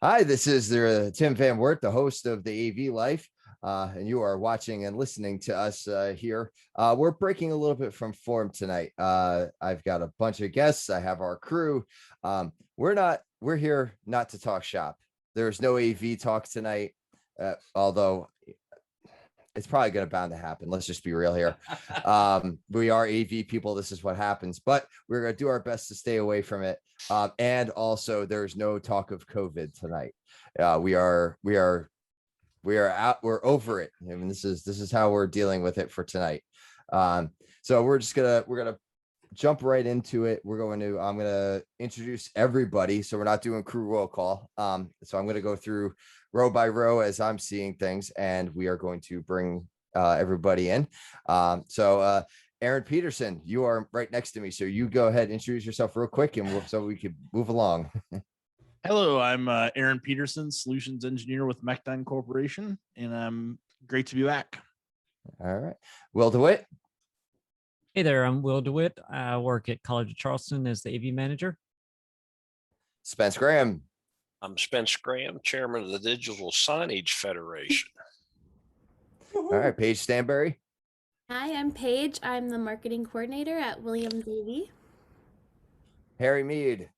Hi, this is Tim Van Wert, the host of the AV Life, and you are watching and listening to us here. We're breaking a little bit from form tonight. I've got a bunch of guests. I have our crew. We're here not to talk shop. There's no AV talk tonight, although it's probably going to bound to happen. Let's just be real here. We are AV people. This is what happens, but we're going to do our best to stay away from it. And also there's no talk of COVID tonight. We are out. We're over it. I mean, this is how we're dealing with it for tonight. So we're going to jump right into it. I'm going to introduce everybody. So we're not doing crew roll call. So I'm going to go through row by row as I'm seeing things, and we are going to bring everybody in. So Aaron Peterson, you are right next to me. So you go ahead, introduce yourself real quick, and so we could move along. Hello, I'm Aaron Peterson, solutions engineer with Mechdyne Corporation, and I'm great to be back. All right. Will DeWitt. Hey there, I'm Will DeWitt. I work at College of Charleston as the AV manager. Spence Graham. I'm Spence Graham, chairman of the Digital Signage Federation. All right, Paige Stanberry. Hi, I'm Paige. I'm the marketing coordinator at Williams AV. Harry Mead.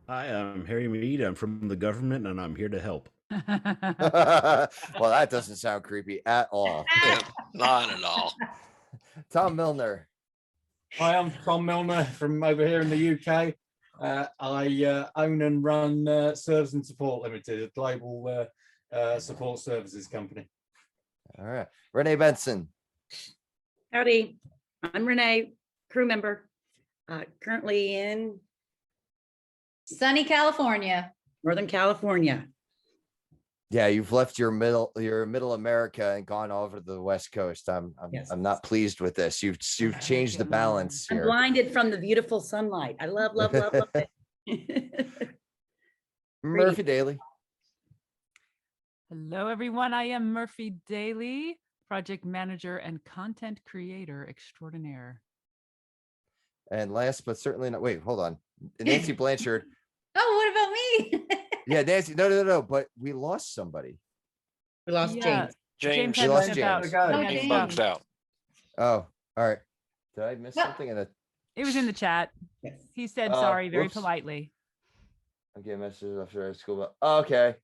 Hi, I'm Harry Mead. I'm from the government and I'm here to help. Well, that doesn't sound creepy at all. Not at all. Tom Milner. Hi, I'm Tom Milner from over here in the UK. I own and run Service and Support Limited, a global support services company. All right, Renee Benson. Howdy, I'm Renee, crew member, currently in sunny California, Northern California. Yeah, you've left your middle America and gone over to the West Coast. I'm not pleased with this. You've changed the balance I'm here. blinded from the beautiful sunlight. I love it. Murphy Daly. Hello, everyone. I am Murphy Daly, project manager and content creator extraordinaire. And last but certainly not, wait, hold on. Nancy Blanchard. Oh, what about me? Yeah, Nancy. No. But we lost somebody. We lost James. James. We lost James. He bugged out. Oh, all right. Did I miss something in the? It was in the chat. Yes. He said sorry very whoops. politely. Okay, messages after school. Okay.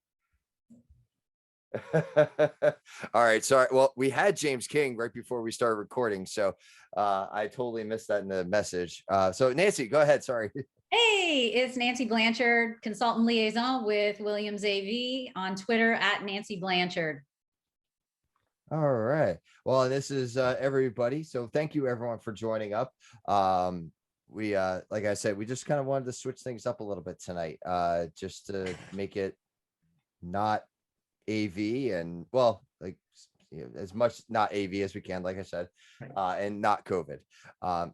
All right, sorry. Well, we had James King right before we started recording, so I totally missed that in the message. So Nancy, go ahead. Sorry. Hey, it's Nancy Blanchard, consultant liaison with Williams AV, on Twitter at Nancy Blanchard. All right. Well, this is everybody. So thank you everyone for joining up. We like I said, we just kind of wanted to switch things up a little bit tonight, just to make it not AV and as much not AV as we can, like I said, and not COVID.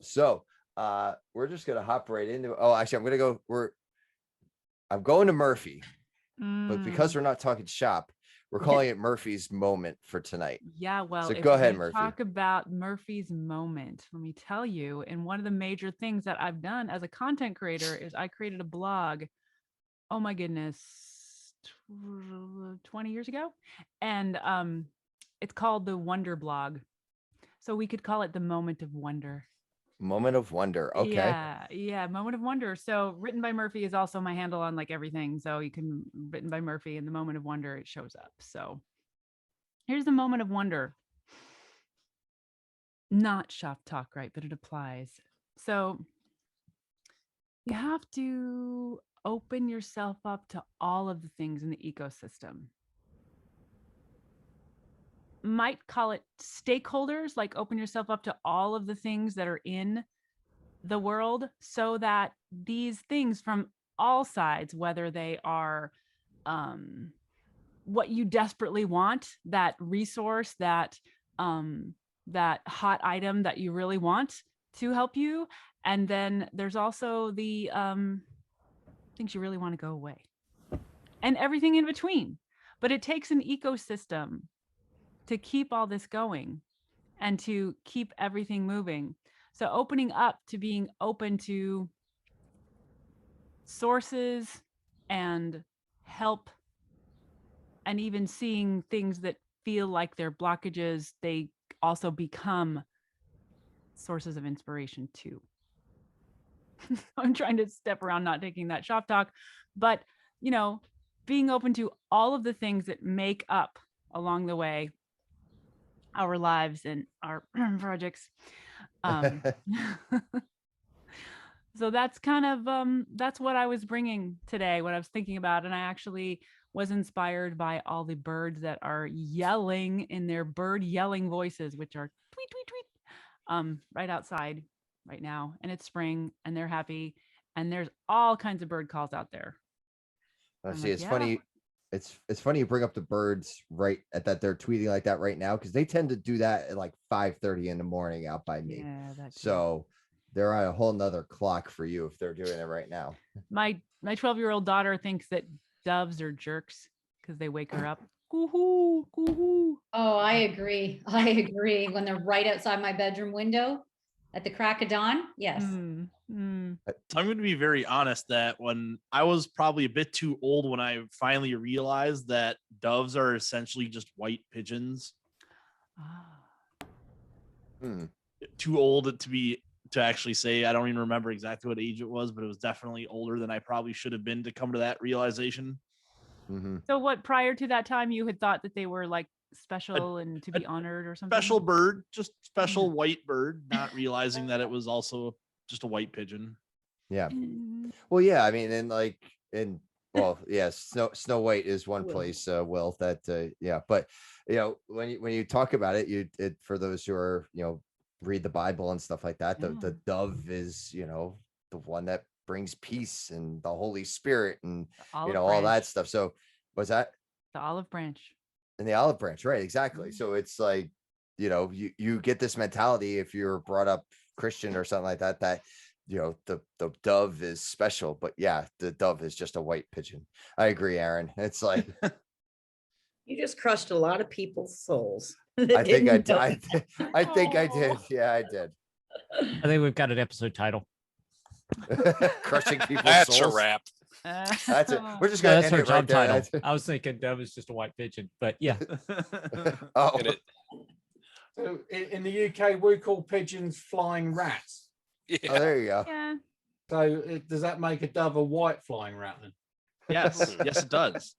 So we're just gonna hop right into. Oh, actually, I'm going to Murphy, but because we're not talking shop, we're calling it Murphy's moment for tonight. Yeah, well, so go ahead, Murphy. Talk about Murphy's moment. Let me tell you, and one of the major things that I've done as a content creator is I created a blog. Oh my goodness, 20 years ago, and it's called the Wonder Blog. So we could call it the Moment of Wonder. Moment of Wonder. Okay. Yeah, Moment of Wonder. So written by Murphy is also my handle on like everything. So you can written by Murphy and the Moment of Wonder, it shows up. So here's the Moment of Wonder. Not shop talk, right? But it applies. So you have to open yourself up to all of the things in the ecosystem. Might call it stakeholders, like open yourself up to all of the things that are in the world, so that these things from all sides, whether they are what you desperately want, that resource, that hot item that you really want to help you, and then there's also the things you really want to go away, and everything in between. But it takes an ecosystem to keep all this going and to keep everything moving. So opening up to being open to sources and help, and even seeing things that feel like they're blockages, they also become sources of inspiration too. I'm trying to step around not taking that shop talk, but you know, being open to all of the things that make up along the way our lives and our projects. So that's kind of that's what I was bringing today, what I was thinking about. And I actually was inspired by all the birds that are yelling in their bird yelling voices, which are tweet, tweet, tweet, right outside right now. And it's spring and they're happy. And there's all kinds of bird calls out there. I'm See, like, it's yeah. funny. It's funny you bring up the birds right at that they're tweeting like that right now, because they tend to do that at like 5:30 in the morning out by me. Yeah, that too. So they're on a whole nother clock for you if they're doing it right now. My 12-year-old daughter thinks that doves are jerks because they wake her up. Coo-hoo, coo-hoo. Oh, I agree. I agree. When they're right outside my bedroom window at the crack of dawn. Yes. Mm, mm. So I'm going to be very honest that when I was probably a bit too old when I finally realized that doves are essentially just white pigeons. Ah. Too old to actually say. I don't even remember exactly what age it was, but it was definitely older than I probably should have been to come to that realization. So what, prior to that time, you had thought that they were like special and to be honored or something? Special bird, just special white bird, not realizing that it was also just a white pigeon. Yeah. Mm. Well, yeah. I mean, well, yes, Snow White is one Will. place, Will, that yeah. But you know, when you talk about it, for those who are, you know, read the Bible and stuff like that, the dove is, you know, the one that brings peace and the Holy Spirit and you know, all that stuff. So was that The olive branch. in the olive branch, right? Exactly. So it's like, you know, you get this mentality if you're brought up Christian or something like that, that you know, the dove is special. But yeah, the dove is just a white pigeon. I agree, Aaron. It's like You just crushed a lot of people's souls. I think I did. I think I did. Yeah, I did. I think we've got an episode title. Crushing people's That's souls. a wrap. That's it. We're just No, gonna that's end our it right job there. title. That's- I was thinking dove is just a white pigeon, but yeah. Oh, And it, So in the UK, we call pigeons flying rats. oh, yeah. there you go. Yeah. So does that make a dove a white flying rat then? Yes, yes, it does.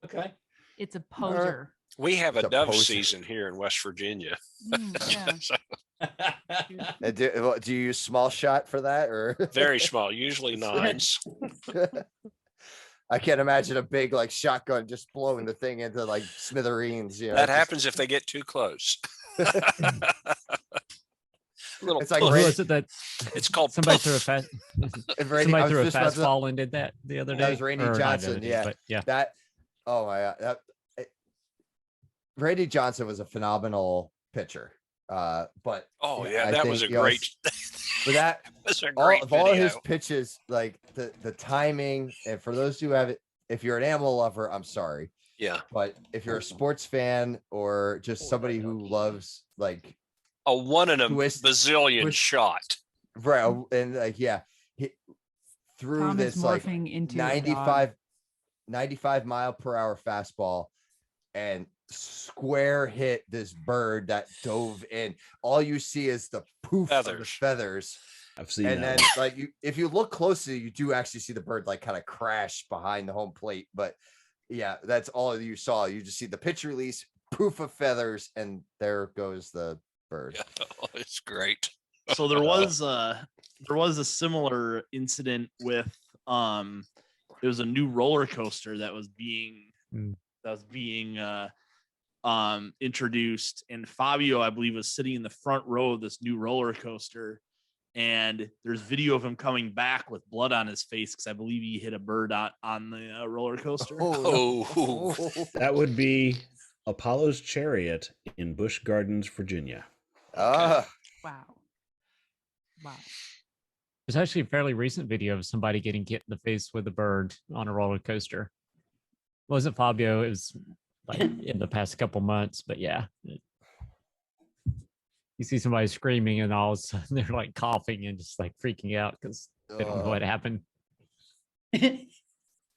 Okay. It's a poser. We have a It's a dove poser. season here in West Virginia. Yeah. So, And do you use small shot for that or very small, usually nines. I can't imagine a big like shotgun just blowing the thing into like smithereens. You know, That just- happens if they get too close. Little It's like Who puff. was it that It's called somebody puff. threw a fast if Randy- I somebody was threw a just about to- fastball and did that the other day? That was Randy Or not the Johnson, other day, yeah. but yeah. That oh my god, Randy Johnson was a phenomenal pitcher. But Oh yeah, yeah, I that was a think, you know, great. with that, That's a all great of all of his video. pitches, like the timing, and for those who have it, if you're an animal lover, I'm sorry, Yeah, but if you're a sports fan or just somebody who loves like a one in a Twist- bazillion twist- shot. right and like yeah, he threw Tom this is like morphing into a dog. 95 mile per hour fastball and square hit this bird that dove in. All you see is the poof of the Feathers. feathers. I've seen And then that. like if you look closely, you do actually see the bird like kind of crash behind the home plate. But yeah, that's all you saw. You just see the pitch release, poof of feathers, and there goes the bird. Yeah, it's great. So there was a similar incident with it was a new roller coaster that was being introduced, and Fabio, I believe, was sitting in the front row of this new roller coaster, and there's video of him coming back with blood on his face because I believe he hit a bird on the roller coaster. Oh. That would be Apollo's Chariot in Busch Gardens, Virginia. Ah, Wow. Wow. There's actually a fairly recent video of somebody getting hit in the face with a bird on a roller coaster. It wasn't Fabio, it was like in the past couple months, but yeah. You see somebody screaming and all of a sudden they're like coughing and just like freaking out because they don't know what happened.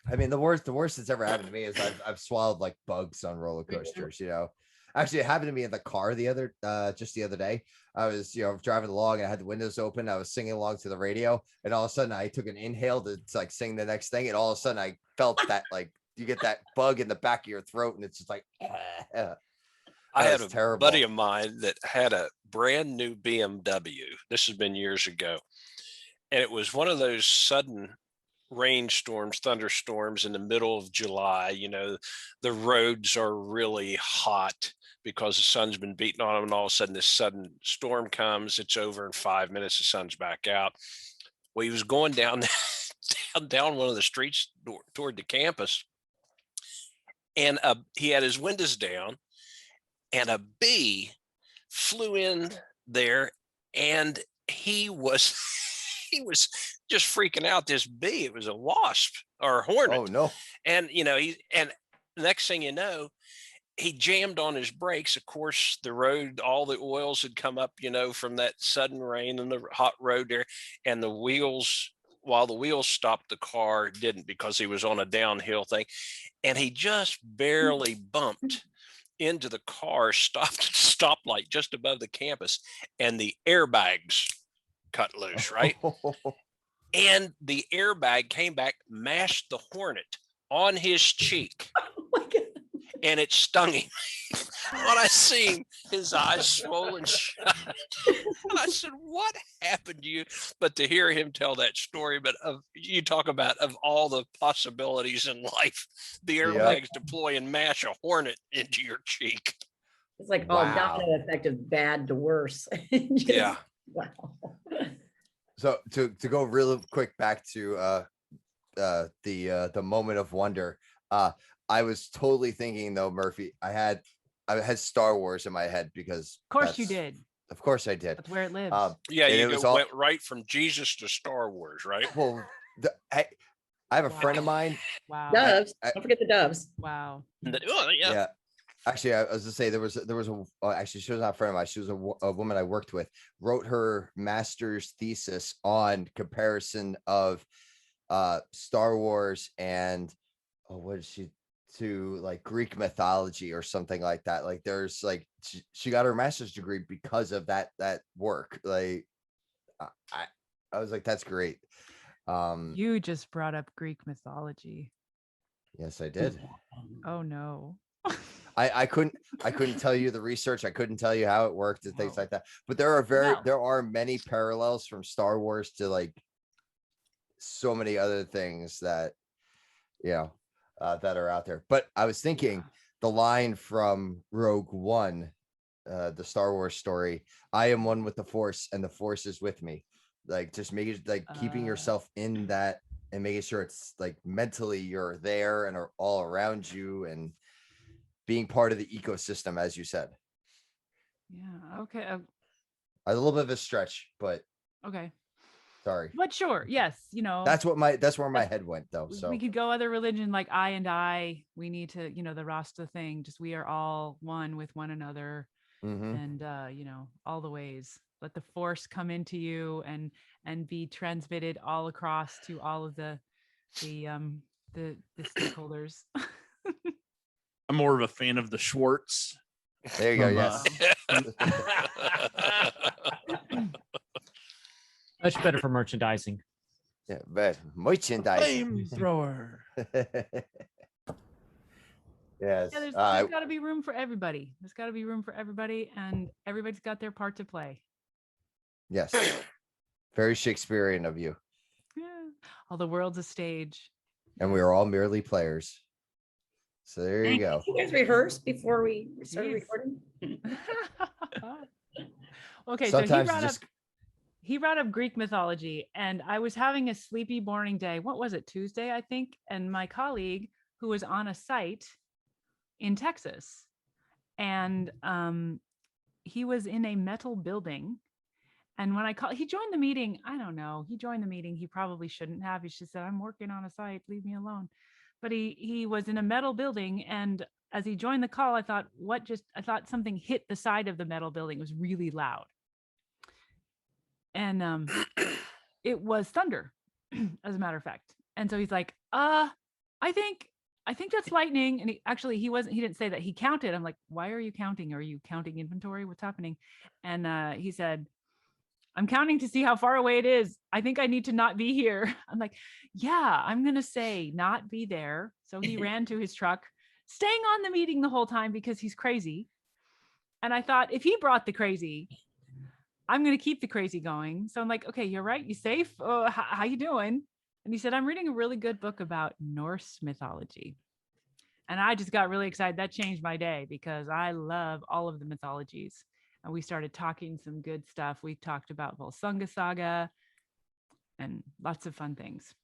I mean, the worst that's ever happened to me is I've swallowed like bugs on roller coasters, you know. Actually, it happened to me in the car just the other day. I was, driving along and I had the windows open. I was singing along to the radio, and all of a sudden I took an inhale to like sing the next thing, and all of a sudden I felt that like you get that bug in the back of your throat, and it's just like I had a terrible. buddy of mine that had a brand new BMW. This has been years ago. And it was one of those sudden rainstorms, thunderstorms in the middle of July. You know, the roads are really hot because the sun's been beating on them. And all of a sudden, this sudden storm comes. It's over in 5 minutes. The sun's back out. Well, he was going down, down one of the streets toward the campus. And he had his windows down. And a bee flew in there, and he was just freaking out. This bee, it was a wasp or a hornet. Oh no. And and next thing you know, he jammed on his brakes. Of course, the road, all the oils had come up, from that sudden rain and the hot road there. And the wheels, while the wheels stopped, the car didn't, because he was on a downhill thing. And he just barely bumped into the car, stopped at the stoplight just above the campus, and the airbags cut loose, right? And the airbag came back, mashed the hornet on his cheek. Oh my God. And it stung him. When I seen his eyes swollen shut, I said, "What happened to you?" But to hear him tell that story, but you talk about of all the possibilities in life, the airbags deploy and mash a hornet into your cheek. It's like, domino effect of bad to worse. Yeah. Wow. So to go real quick back to the moment of wonder, I was totally thinking though, Murphy, I had Star Wars in my head because Of course you did. Of course I did. That's where it lives. Yeah, you went right from Jesus to Star Wars, right? Well, I have a friend of mine. Wow. Doves. Don't forget the doves. Wow. Yeah. Actually, I was to say there was actually, she was not a friend of mine. She was a woman I worked with, wrote her master's thesis on comparison of Star Wars and what did she to like Greek mythology or something like that. Like there's like she got her master's degree because of that work. Like I was like, that's great. You just brought up Greek mythology. Yes, I did. Oh no. I couldn't tell you the research. I couldn't tell you how it worked and things like that. But there are many parallels from Star Wars to like so many other things that that are out there. But I was thinking the line from Rogue One, the Star Wars story, "I am one with the Force and the Force is with me." Like just making like keeping yourself in that and making sure it's like mentally you're there and are all around you and being part of the ecosystem, as you said. Yeah. Okay. A little bit of a stretch, but Okay. sorry. But sure. Yes. That's where my head went though. So we could go other religion like I and I. We need to, the Rasta thing. Just we are all one with one another, and all the ways. Let the Force come into you and be transmitted all across to all of the stakeholders. I'm more of a fan of the Schwartz. There you go. Yes. Much better for merchandising. Yeah, but merchandising. Flamethrower. Yes. Yeah, there's got to be room for everybody. There's got to be room for everybody, and everybody's got their part to play. Yes. Very Shakespearean of you. Yeah. All the world's a stage. And we are all merely players. So there you go. You guys rehearse before we started Jeez. recording? Okay, Sometimes so he brought up Greek mythology, and I was having a sleepy, boring day. What was it, Tuesday, I think? And my colleague, who was on a site in Texas, and he was in a metal building. And when he joined the meeting. I don't know. He joined the meeting. He probably shouldn't have. He just said, "I'm working on a site. Leave me alone." But he was in a metal building, and as he joined the call, I thought something hit the side of the metal building. It was really loud. And it was thunder, as a matter of fact. And so he's like, I think that's lightning. And he didn't say that he counted. I'm like, why are you counting? Are you counting inventory? What's happening? And he said, I'm counting to see how far away it is. I think I need to not be here. I'm like, yeah, I'm going to say not be there. So he ran to his truck, staying on the meeting the whole time because he's crazy. And I thought, if he brought the crazy, I'm going to keep the crazy going. So I'm like, okay, you're right. You safe? How you doing? And he said, I'm reading a really good book about Norse mythology. And I just got really excited. That changed my day because I love all of the mythologies. And we started talking some good stuff. We talked about Volsunga Saga and lots of fun things.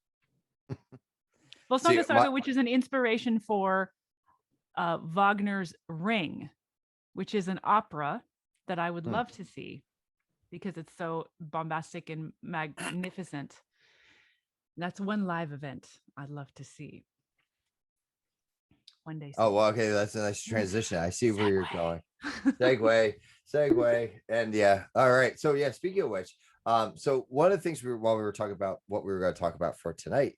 Volsunga Saga, which is an inspiration for Wagner's Ring, which is an opera that I would love to see because it's so bombastic and magnificent. That's one live event I'd love to see one day. Oh, well, okay. That's a nice transition. I see where you're going. Segue. And yeah. All right. So yeah, speaking of which, so one of the things while we were talking about what we were going to talk about for tonight.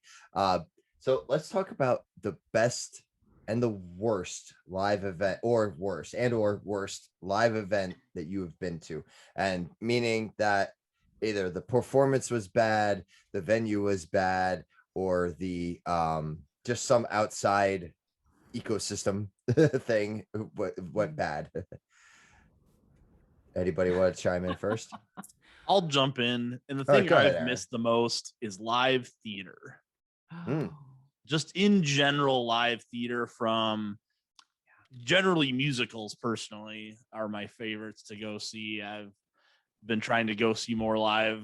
So let's talk about the best and the worst live event or worst live event that you have been to. And meaning that either the performance was bad, the venue was bad, or the just some outside ecosystem thing went bad. Anybody want to chime in first? I'll jump in. And the thing I've missed the most is live theater. Just in general, live theater, from generally musicals personally are my favorites to go see. I've been trying to go see more live.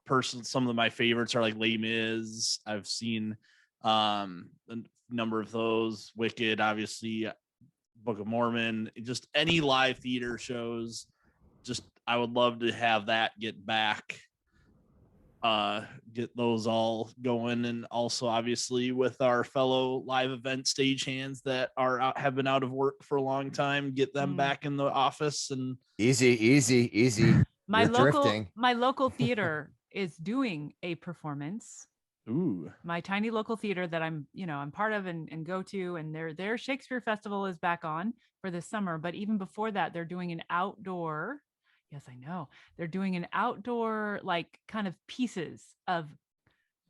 Some of my favorites are like Les Mis. I've seen a number of those. Wicked, obviously, Book of Mormon. Just any live theater shows. Just I would love to have that get back. Get those all going, and also obviously with our fellow live event stagehands that have been out of work for a long time, get them back in the office. And easy. My local theater is doing a performance. Ooh. My tiny local theater that I'm part of and go to, and their Shakespeare Festival is back on for this summer. But even before that, they're doing an outdoor. Yes, I know. They're doing an outdoor, like, kind of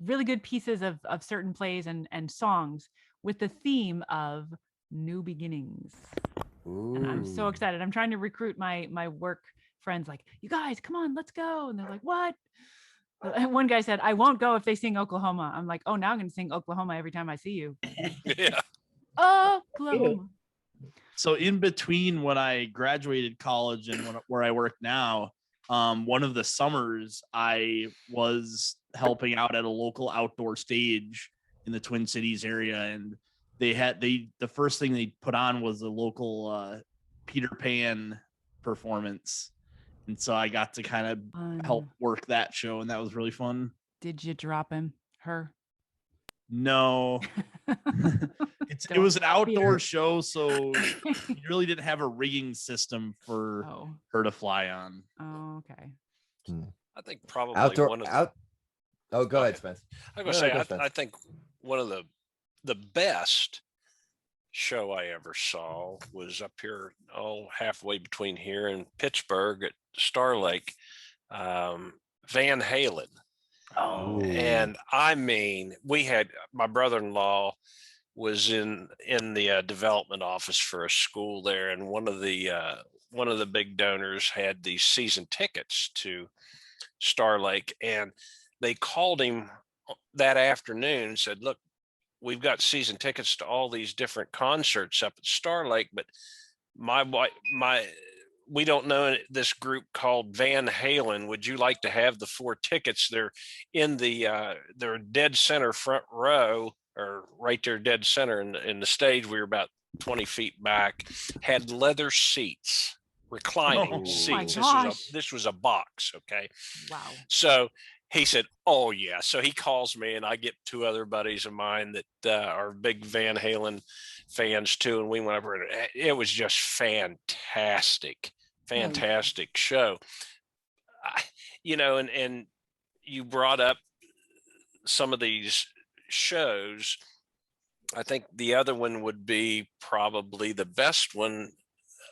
really good pieces of certain plays and songs with the theme of new beginnings. Ooh. And I'm so excited. I'm trying to recruit my work friends, like, you guys, come on, let's go. And they're like, what? And one guy said, I won't go if they sing Oklahoma. I'm like, oh, now I'm going to sing Oklahoma every time I see you. Yeah. Oklahoma. So in between when I graduated college and where I work now, one of the summers I was helping out at a local outdoor stage in the Twin Cities area, and the first thing they put on was a local Peter Pan performance, and so I got to kind of help work that show, and that was really fun. Did you drop her? No. It was an outdoor show, so you really didn't have a rigging system for her to fly on. Oh, okay. I think probably outdoor Oh, go ahead, Spence. I was going to say, I think one of the best show I ever saw was up here, halfway between here and Pittsburgh at Star Lake, Van Halen. Oh. And I mean, we had, my brother-in-law was in the development office for a school there, and one of the big donors had these season tickets to Star Lake, and they called him that afternoon and said, look, we've got season tickets to all these different concerts up at Star Lake, but we don't know this group called Van Halen. Would you like to have the 4 tickets? They're in they're dead center front row, or right there dead center in the stage. We were about 20 feet back, had leather seats, reclining seats. This was a box. Okay. Wow. So he said, oh yeah. So he calls me, and I get 2 other buddies of mine that are big Van Halen fans too. And we went over, and it was just fantastic show. And you brought up some of these shows. I think the other one would be probably the best one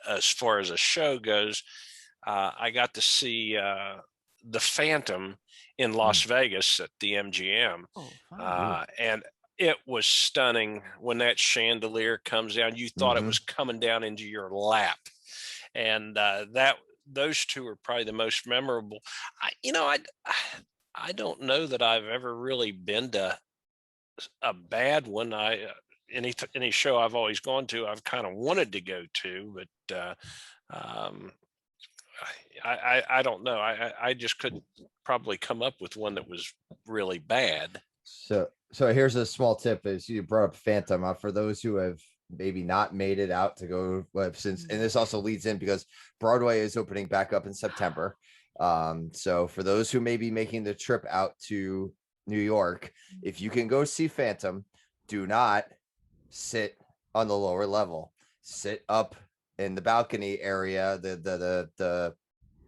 as far as a show goes. I got to see the Phantom in Las Vegas at the MGM, Oh, fun. and it was stunning when that chandelier comes down. You thought it Mhm. was coming down into your lap, and those two are probably the most memorable. I don't know that I've ever really been to a bad one. Any show I've always gone to, I've kind of wanted to go to, but um, I don't know. I just couldn't probably come up with one that was really bad. So here's a small tip: is you brought up Phantom. For those who have maybe not made it out to go since, and this also leads in because Broadway is opening back up in September. So for those who may be making the trip out to New York, if you can go see Phantom, do not sit on the lower level. Sit up in the balcony area, the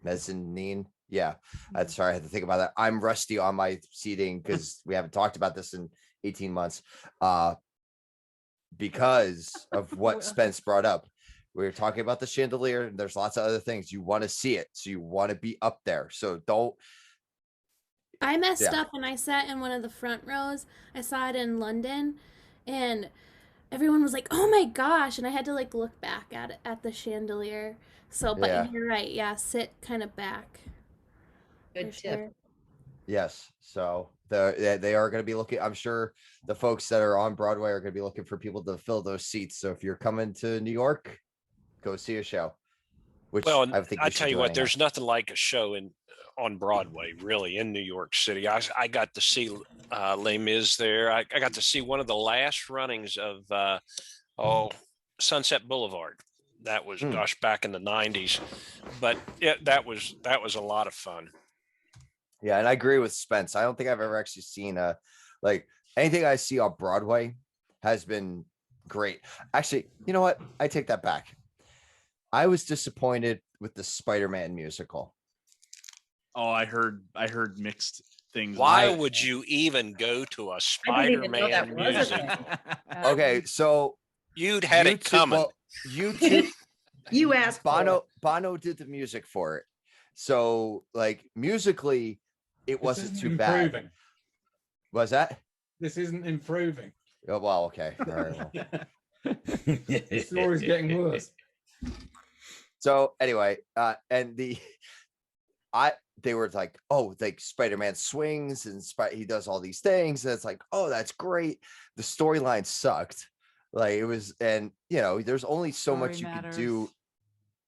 mezzanine. Yeah, that's sorry. I had to think about that. I'm rusty on my seating because we haven't talked about this in 18 months. Because of what Spence brought up. We were talking about the chandelier, and there's lots of other things. You want to see it, so you want to be up there. So don't. I messed Yeah. up and I sat in one of the front rows. I saw it in London, and everyone was like, "Oh my gosh!" And I had to like look back at the chandelier. So, but Yeah. you're right. Yeah, sit kind of back. Good for tip. sure. Yes. So they are going to be looking. I'm sure the folks that are on Broadway are going to be looking for people to fill those seats. So if you're coming to New York, go see a show. Which Well, I think I we should tell you do what, anyhow. there's nothing like a show on Broadway, really, in New York City. I got to see Les Mis there. I got to see one of the last runnings of Sunset Boulevard. That was gosh, back in the 90s, but that was a lot of fun. Yeah, and I agree with Spence. I don't think I've ever actually seen like anything I see on Broadway has been great. Actually, you know what? I take that back. I was disappointed with the Spider-Man musical. Oh, I heard mixed things. Why about it. would you even go to a I didn't even know that Spider-Man was a thing. musical? Okay, so You'd had it coming. Well, YouTube You asked for it. Bono did the music for it. So like musically, it This wasn't isn't too bad. improving. Was that? This isn't improving. Oh, well, okay. All right. Well. The story's getting worse. So anyway, and they were like, oh, like Spider-Man swings and he does all these things, and it's like, oh, that's great. The storyline sucked. Like it was, and there's only so much you could do.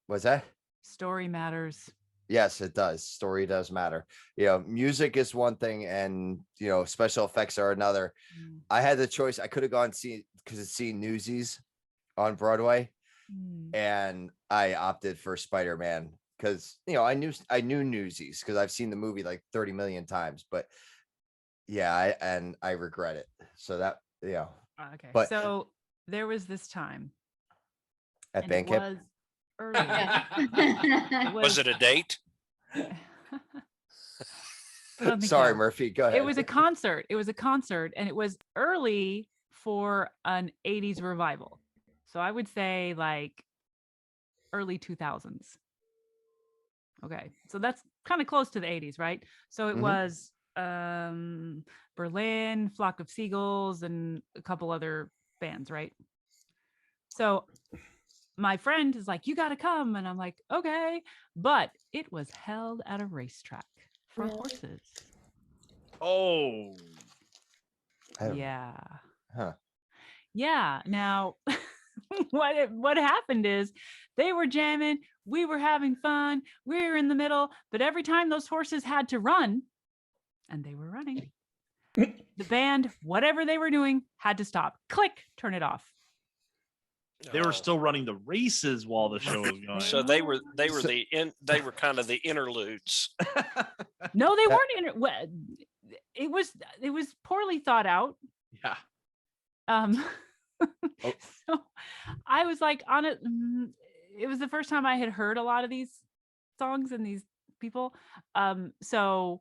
Was that? Story matters. Yes, it does. Story does matter. Music is one thing, and special effects are another. I had the choice. I could have gone see Newsies on Broadway, and I opted for Spider-Man because I knew Newsies because I've seen the movie like 30 million times. But yeah, I regret it. So that Okay, But so there was this time at and it Bandcamp. was early. Was it a date? I don't think Sorry, so. Murphy. Go ahead. It was a concert. And it was early for an 80s revival. So I would say like early 2000s. Okay. So that's kind of close to the 80s, right? So it was Berlin, Flock of Seagulls, and a couple other bands, right? So my friend is like, you got to come. And I'm like, okay. But it was held at a racetrack for Really? horses. Oh, Yeah. Huh. Yeah. Now, what happened is they were jamming. We were having fun. We were in the middle. But every time those horses had to run, and they were running, the band, whatever they were doing, had to stop. Click, turn it off. they were still running the races while the show was going. So they were kind of the interludes. No, they weren't. It was poorly thought out. Yeah. So I was like on it. It was the first time I had heard a lot of these songs and these people. So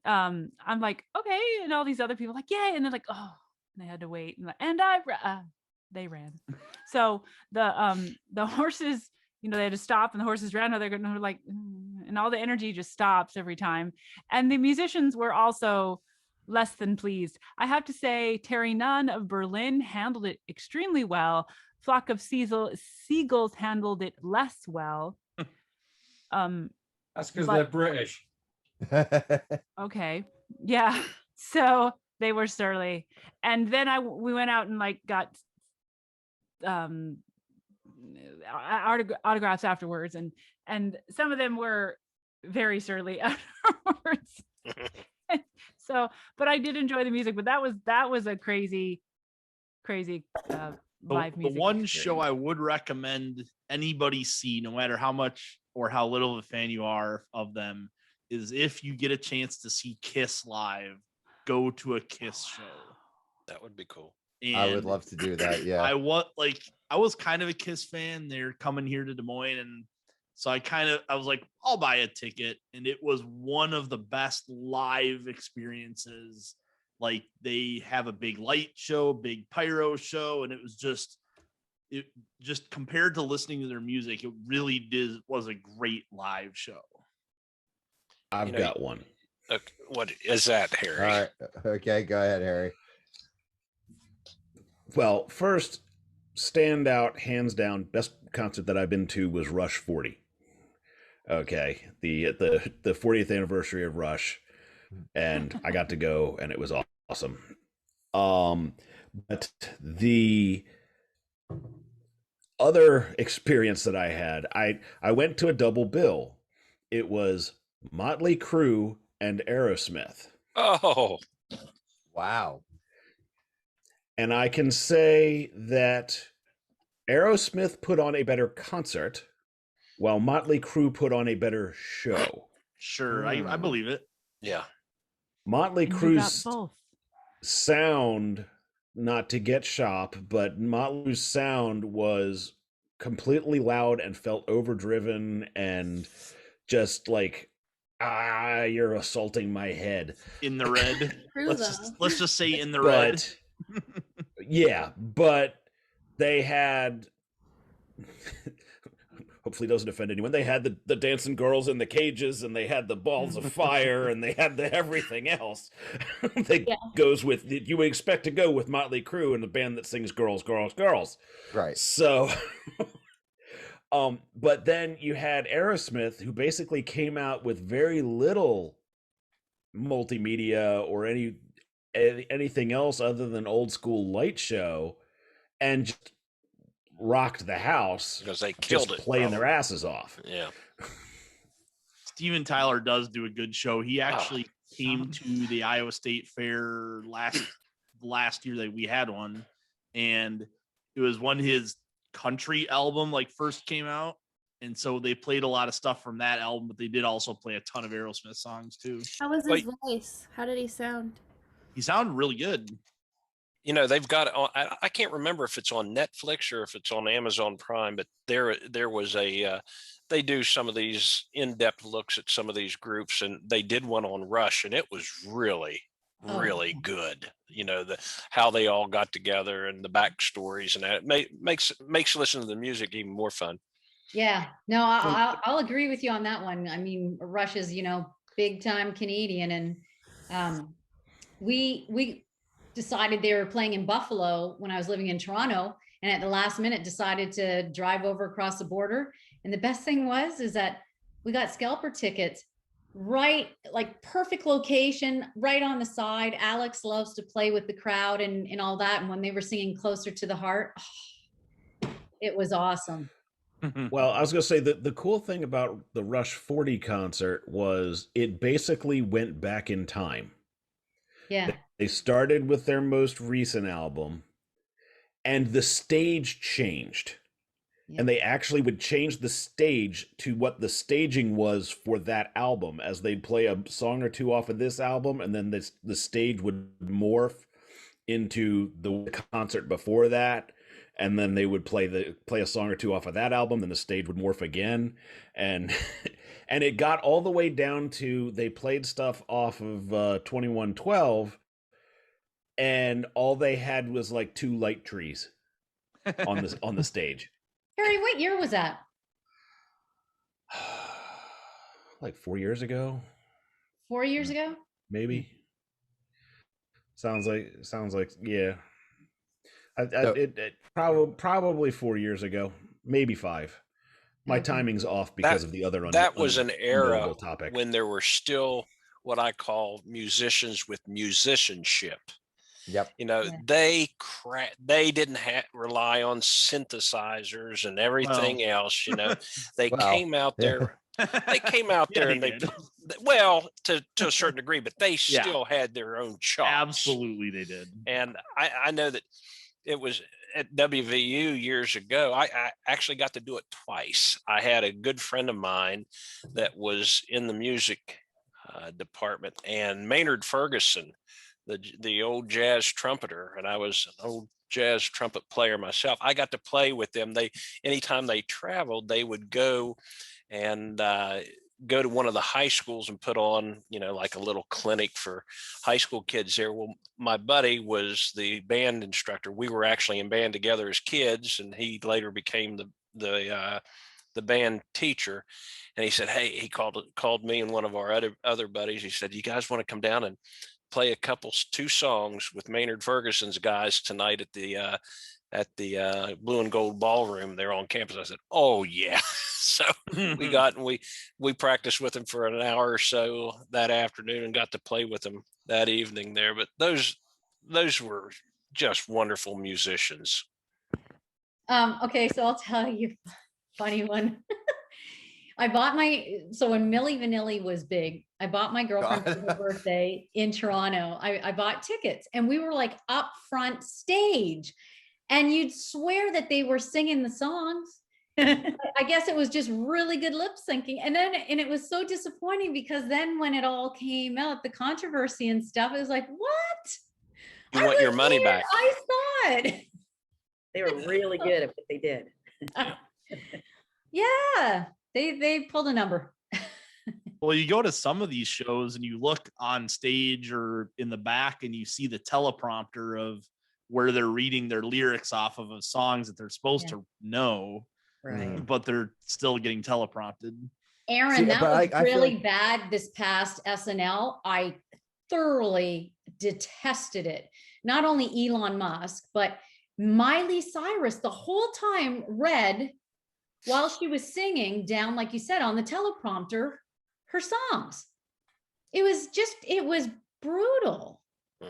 I'm like, okay, and all these other people like, yay, and they're like, oh, and they had to wait, and they ran. So the horses, they had to stop, and the horses ran. They're going to like, and all the energy just stops every time. And the musicians were also less than pleased. I have to say, Terry Nunn of Berlin handled it extremely well. Flock of Seagulls handled it less well. That's because they're British. Okay. Yeah. So they were surly. And then we went out and like got autographs afterwards, and some of them were very surly afterwards. So, but I did enjoy the music, but that was a crazy live music. The one experience. show I would recommend anybody see, no matter how much or how little of a fan you are of them, is if you get a chance to see Kiss live, go to a Kiss show. That would be cool. I would love to do that. Yeah. I was kind of a Kiss fan. They're coming here to Des Moines, and so I was like, I'll buy a ticket. And it was one of the best live experiences. Like, they have a big light show, big pyro show, and it just compared to listening to their music, it really was a great live show. I've got one. Okay, what is that, Harry? All right. Okay, go ahead, Harry. Well, first, standout, hands down, best concert that I've been to was Rush 40. Okay, the 40th anniversary of Rush, and I got to go, and it was awesome. But the other experience that I had, I went to a double bill. It was Motley Crue and Aerosmith. Oh, wow. And I can say that Aerosmith put on a better concert, while Motley Crue put on a better show. Sure, I believe it. Yeah. Motley Crue's sound, not to get shop, but Motley Crue's sound was completely loud and felt overdriven and just like, you're assaulting my head. In the red. let's just say in the but, red. Yeah, but they had hopefully doesn't offend anyone. They had the dancing girls in the cages, and they had the balls of fire, and they had the everything else that goes with you would expect to go with Motley Crue and the band that sings girls, girls, girls. Right. So but then you had Aerosmith, who basically came out with very little multimedia or anything else other than old school light show, and just rocked the house because they killed it, playing their asses off. Yeah. Steven Tyler does do a good show. He actually came to the Iowa State Fair last year that we had one, and it was when his country album first came out, and so they played a lot of stuff from that album, but they did also play a ton of Aerosmith songs too. How was his voice? How did he sound? He sounded really good. They've got it on, I can't remember if it's on Netflix or if it's on Amazon Prime, but there was they do some of these in-depth looks at some of these groups, and they did one on Rush, and it was really good. How they all got together and the backstories, and that makes listening to the music even more fun. Yeah, no, I'll agree with you on that one. I mean, Rush is, big time Canadian, and we decided they were playing in Buffalo when I was living in Toronto, and at the last minute decided to drive over across the border. And the best thing is that we got scalper tickets, right, like perfect location, right on the side. Alex loves to play with the crowd and all that. And when they were singing Closer to the Heart, it was awesome. Well, I was going to say that the cool thing about the Rush 40 concert was it basically went back in time. Yeah. They started with their most recent album, and the stage changed. Yeah. And they actually would change the stage to what the staging was for that album, as they'd play a song or two off of this album, and then the stage would morph into the concert before that, and then they would play a song or two off of that album, then the stage would morph again, and and it got all the way down to they played stuff off of 2112, and all they had was like 2 light trees on the stage. Harry, what year was that? Like 4 years ago, 4 years ago? maybe. Sounds like yeah. Probably 4 years ago, maybe 5. My Okay. timing's off because of the other. That was an era unknowable topic. when there were still what I call musicians with musicianship. Yep. You know, Yeah. they didn't rely on synthesizers and everything else. You know, they Well, came out there. They came out Yeah, there they and they, did. well, to a certain degree, but they still had their own chops. Absolutely, they did. And I know that it was at WVU years ago. I actually got to do it twice. I had a good friend of mine that was in the music department, and Maynard Ferguson, the old jazz trumpeter, and I was an old jazz trumpet player myself. I got to play with them. Anytime they traveled, they would go and go to one of the high schools and put on, you know, like a little clinic for high school kids there. Well, my buddy was the band instructor. We were actually in band together as kids, and he later became the band teacher. And he said, hey, he called me and one of our other buddies. He said, you guys want to come down and play 2 songs with Maynard Ferguson's guys tonight at the Blue and Gold Ballroom there on campus? I said, oh yeah. So we got and we practiced with him for an hour or so that afternoon and got to play with him that evening there. But those were just wonderful musicians. Okay, so I'll tell you a funny one. So when Milli Vanilli was big, I bought my girlfriend for her birthday in Toronto. I bought tickets, and we were like up front stage, and you'd swear that they were singing the songs. I guess it was just really good lip syncing. And it was so disappointing because then when it all came out, the controversy and stuff, it was like, what? You want your money back. I saw it. They were really good at what they did. Yeah, they pulled a number. Well, you go to some of these shows and you look on stage or in the back and you see the teleprompter of where they're reading their lyrics off of songs that they're supposed to know, Right. but they're still getting teleprompted. Aaron, See, that but was I feel really like- bad this past SNL. I thoroughly detested it. Not only Elon Musk, but Miley Cyrus the whole time read while she was singing down, like you said, on the teleprompter, her songs. It was brutal.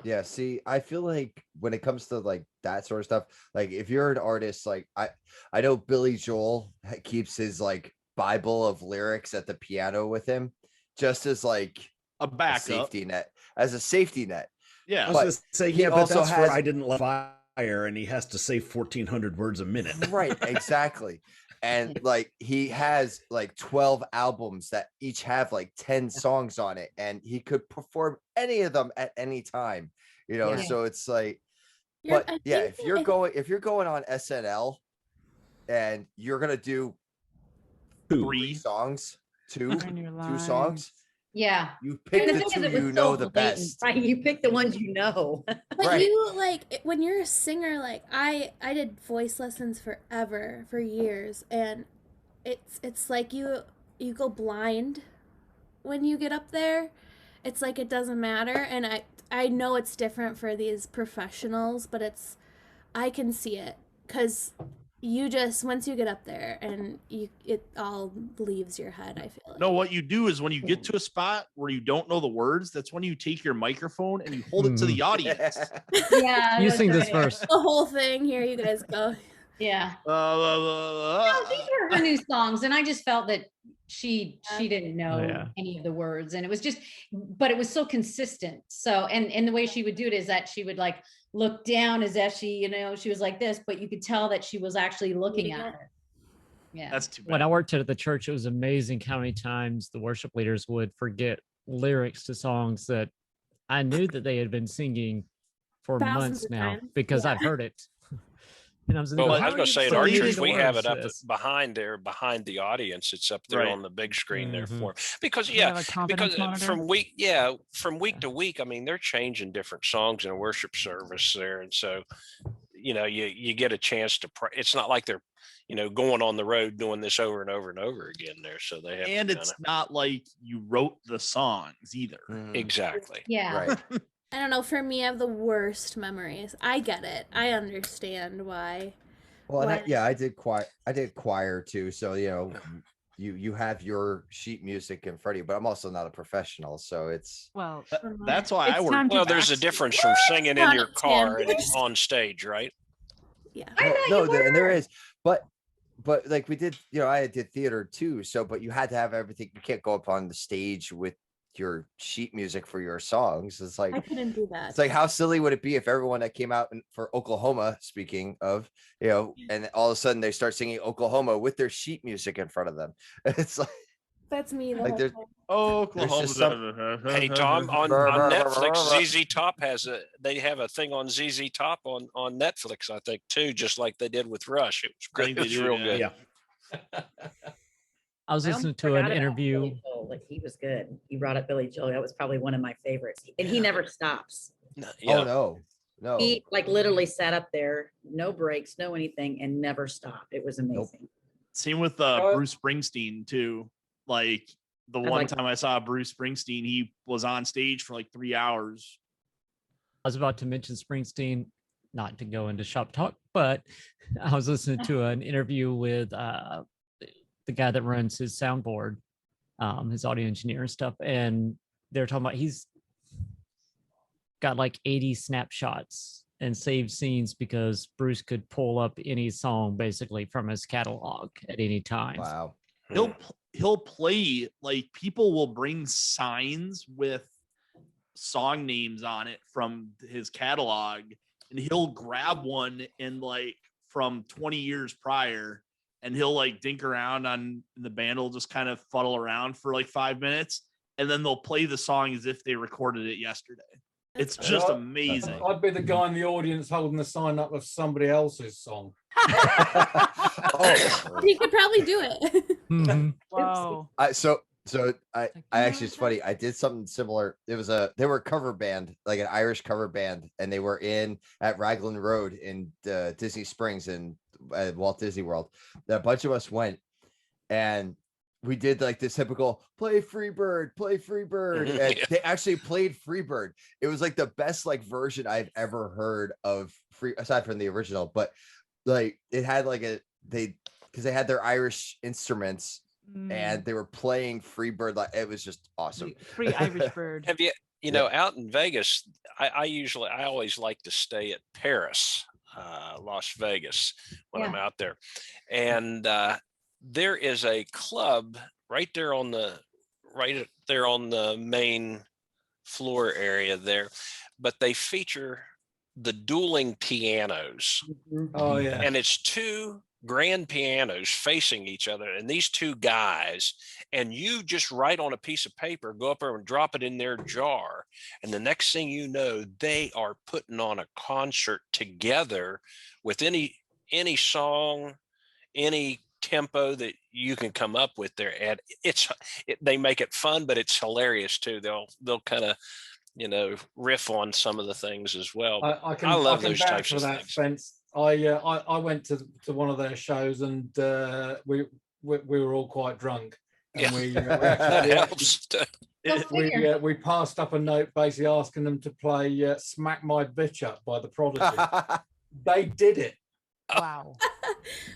Yeah, see, I feel like when it comes to like that sort of stuff, like if you're an artist, like I know Billy Joel keeps his like Bible of lyrics at the piano with him, just as like A a backup. safety net, as a safety net. Yeah. I was But gonna say, he yeah, but also that's has- for I Didn't Love Fire, and he has to say 1,400 words a minute. Right, exactly. And like he has like 12 albums that each have like 10 songs on it, and he could perform any of them at any time, you know. Yeah. So it's like, You're- but I yeah, think if you're that- going on SNL and you're gonna do Three. songs, two Learn your songs, Yeah. you pick the the thing is, two it was you so know the blatant, best. Right, you pick the ones you know. But Right. you like when you're a singer, like I did voice lessons forever, for years, and it's like you go blind when you get up there. It's like it doesn't matter, and I know it's different for these professionals, but I can see it because you just once you get up there and it all leaves your head. I feel like. No, what you do is when you get to a spot where you don't know the words, that's when you take your microphone and you hold it to the audience. Yeah. You that's sing this right. first. The whole thing. Here you guys go. Yeah. Uh, No, these were her new songs, and I just felt that she didn't know yeah. any of the words, and it was just, but it was so consistent. So and the way she would do it is that she would like look down as if she she was like this, but you could tell that she was actually looking Reading at it. it. Yeah. That's too bad. When I worked at the church, it was amazing how many times the worship leaders would forget lyrics to songs that I knew that they had been singing for Thousands months of now times. because Yeah. I've heard it. And I was, Well, "How I was are going to you say, at so our easy church, to we have it up words?" behind there, behind the audience. It's up there Right. on the big screen there Mhm. for 'em. Because, Do they have yeah, a confidence because monitor? from week to week, I mean, they're changing different songs in a worship service there. And so, you get a chance to, it's not like they're, going on the road doing this over and over and over again there. So they have And to it's kind not like you wrote the songs either. Mhm. exactly. Yeah. Right. I don't know. For me, I have the worst memories. I get it. I understand why. Well, and What? I did choir too. So, you have your sheet music in front of you, but I'm also not a professional. So it's, Well, That's why I It's work. time to Well, there's a backstage. difference from singing in Not your a car and Tim. on stage, right? Yeah. I well, thought no, you and there were. is, but like we did, I did theater too. So, but you had to have everything. You can't go up on the stage with your sheet music for your songs. It's like, I couldn't do that. it's like, how silly would it be if everyone that came out for Oklahoma, speaking of, and all of a sudden they start singing Oklahoma with their sheet music in front of them. It's like, That's me. The like whole there's, time. Oklahoma. just some- Hey, Tom, on Netflix, ZZ Top they have a thing on ZZ Top on Netflix, I think, too, just like they did with Rush. It was I great. think It they was do, real yeah. good. Yeah. I was I listening almost to an forgot about interview. Billy Joel, like he was good. You brought up Billy Joel. That was probably one of my favorites. And he never stops. Yeah. oh no. He like literally sat up there, no breaks, no anything, and never stopped. It was amazing. Same with Bruce Springsteen too. Like the I one like- time I saw Bruce Springsteen, he was on stage for like 3 hours. I was about to mention Springsteen, not to go into shop talk, but I was listening to an interview with the guy that runs his soundboard, his audio engineer and stuff, and they're talking about he's got like 80 snapshots and saved scenes because Bruce could pull up any song basically from his catalog at any time. Wow. He'll play, like, people will bring signs with song names on it from his catalog, and he'll grab one and like from 20 years prior, and he'll like dink around on the band will just kind of fuddle around for like 5 minutes, and then they'll play the song as if they recorded it yesterday. It's That's just cool. amazing. I'd be the guy in the audience holding the sign up of somebody else's song. Oh, He could probably do it. Mhm. whoa. so I Like, actually, it's funny. I did something similar. They were a cover band, like an Irish cover band, and they were at Raglan Road in Disney Springs in Walt Disney World. A bunch of us went, and we did like this typical play Freebird. And Yeah. they actually played Freebird. It was like the best like version I've ever heard of Free, aside from the original, but like it had like because they had their Irish instruments and they were playing Freebird. Like it was just awesome. Free Irish bird. Have you know, out in Vegas, I always like to stay at Paris, Las Vegas when I'm out there. And there is a club right there on the main floor area there, but they feature the dueling pianos. Oh yeah. And it's two grand pianos facing each other, and these two guys, and you just write on a piece of paper, go up there and drop it in their jar, and the next thing you know, they are putting on a concert together with any song, any tempo that you can come up with there. And they make it fun, but it's hilarious too. They'll kind of riff on some of the things as well. I love those types of things. Spence. I went to one of their shows, and we were all quite drunk. And That helps. we passed up a note basically asking them to play "Smack My Bitch Up" by the Prodigy. They did it, Wow.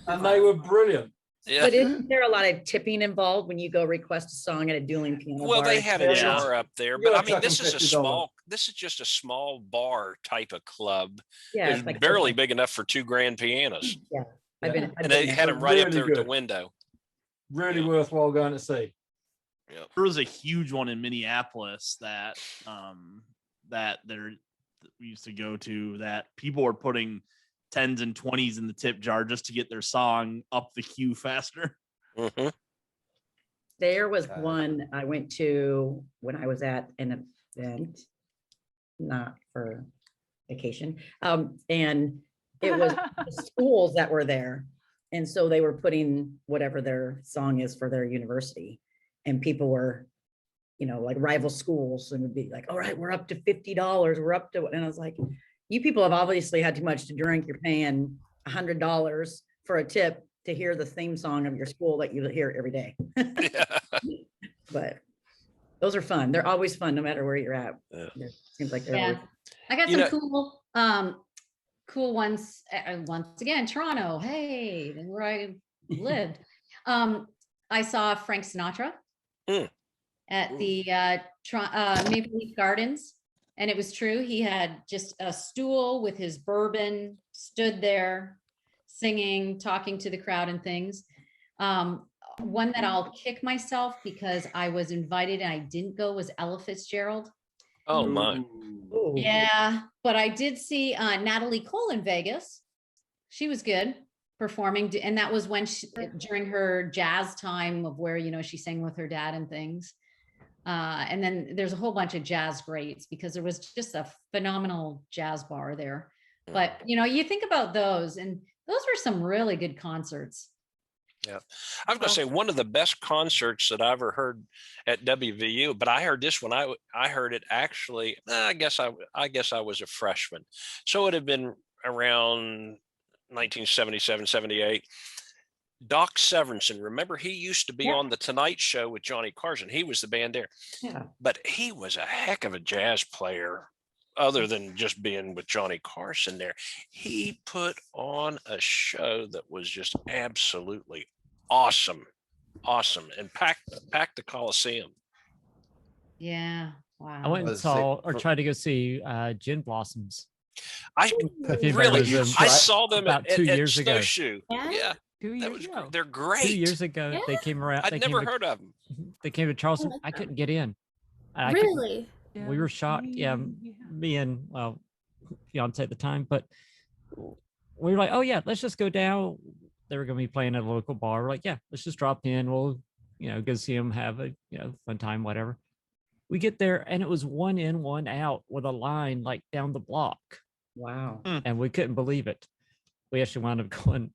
and they were brilliant. Yeah. But isn't there a lot of tipping involved when you go request a song at a dueling piano Well, bar? they had a jar up there, You but I gotta mean, chuck 'em $50. this is just a small bar type of club. Yeah, It's it's like barely big enough for two grand pianos, Yeah, I've been. and they had them right up Really there at the good. window. Really worthwhile going to see. There was a huge one in Minneapolis that we used to go to, that people were putting 10s and 20s in the tip jar just to get their song up the queue faster. Mhm. There was one I went to when I was at an event, not for vacation. And It was the schools that were there. And so they were putting whatever their song is for their university. And people were, like rival schools, and would be like, all right, we're up to $50. We're up to, and I was like, you people have obviously had too much to drink. You're paying $100 for a tip to hear the theme song of your school that you hear every day. Yeah. But those are fun. They're always fun, no matter where you're at. Yeah. It seems like they're Yeah. always I got You some cool ones. Once again, Toronto. Hey, where I lived. I saw Frank Sinatra Mm. at the Maple Leaf Gardens, and it was true. He had just a stool with his bourbon, stood there singing, talking to the crowd and things. One that I'll kick myself because I was invited and I didn't go was Ella Fitzgerald. Oh my. Ooh. Yeah, but I did see Natalie Cole in Vegas. She was good performing, and that was when during her jazz time of where she sang with her dad and things. And then there's a whole bunch of jazz greats because there was just a phenomenal jazz bar there. But you think about those, and those were some really good concerts. Yeah, I was going to say one of the best concerts that I ever heard at WVU, but I heard this one. I heard it actually. I guess I was a freshman, so it would have been around 1977, 78. Doc Severinsen, remember he used to be on the Tonight Show with Johnny Carson. He was the band there, but he was a heck of a jazz player. Other than just being with Johnny Carson there, he put on a show that was just absolutely awesome, and packed the Coliseum. Yeah, wow. I went and Was it saw or for- tried to go see Gin Blossoms. I If you've really, ever been- I saw them about at 2 years ago. Snowshoe. Yeah? Yeah, 2 that years was ago. they're 2 great. years ago, they Yeah. came around. I'd they never came to- heard of them. They came to Charleston. like I that. couldn't get in. I couldn't- Really? we were shocked. Yeah, me and fiance at the time, but we were like, oh yeah, let's just go down. They were going to be playing at a local bar. We're like, yeah, let's just drop in. We'll go see them, have a fun time, whatever. We get there and it was one in, one out with a line like down the block, Wow. and we couldn't believe it. We actually wound up going.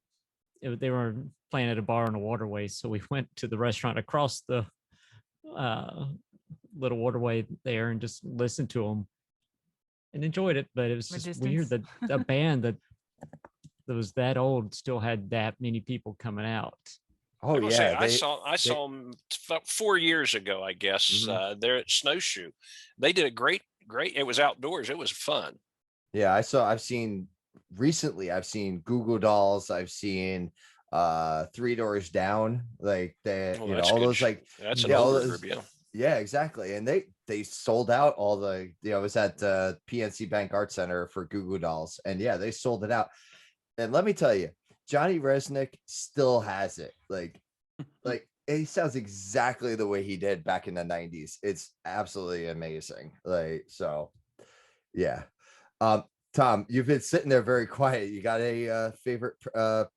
They were playing at a bar on a waterway, so we went to the restaurant across the little waterway there and just listened to them and enjoyed it. But it was From a just weird that a band that was that old still had that many people coming out. Oh I will say, yeah, I saw them 4 years ago, I guess. Mhm. There at Snowshoe, they did a great. It was outdoors. It was fun. Yeah, I've seen recently, I've seen Google Dolls, I've seen Three Doors Down, like they, Oh, you know, that's all good. those like That's an yeah, all older those- group, yeah. yeah, exactly. And they sold out all the, it was at PNC Bank Art Center for Google Dolls. And yeah, they sold it out. And let me tell you, Johnny Resnick still has it. Like he sounds exactly the way he did back in the 90s. It's absolutely amazing. Like, so yeah. Tom, you've been sitting there very quiet. You got a favorite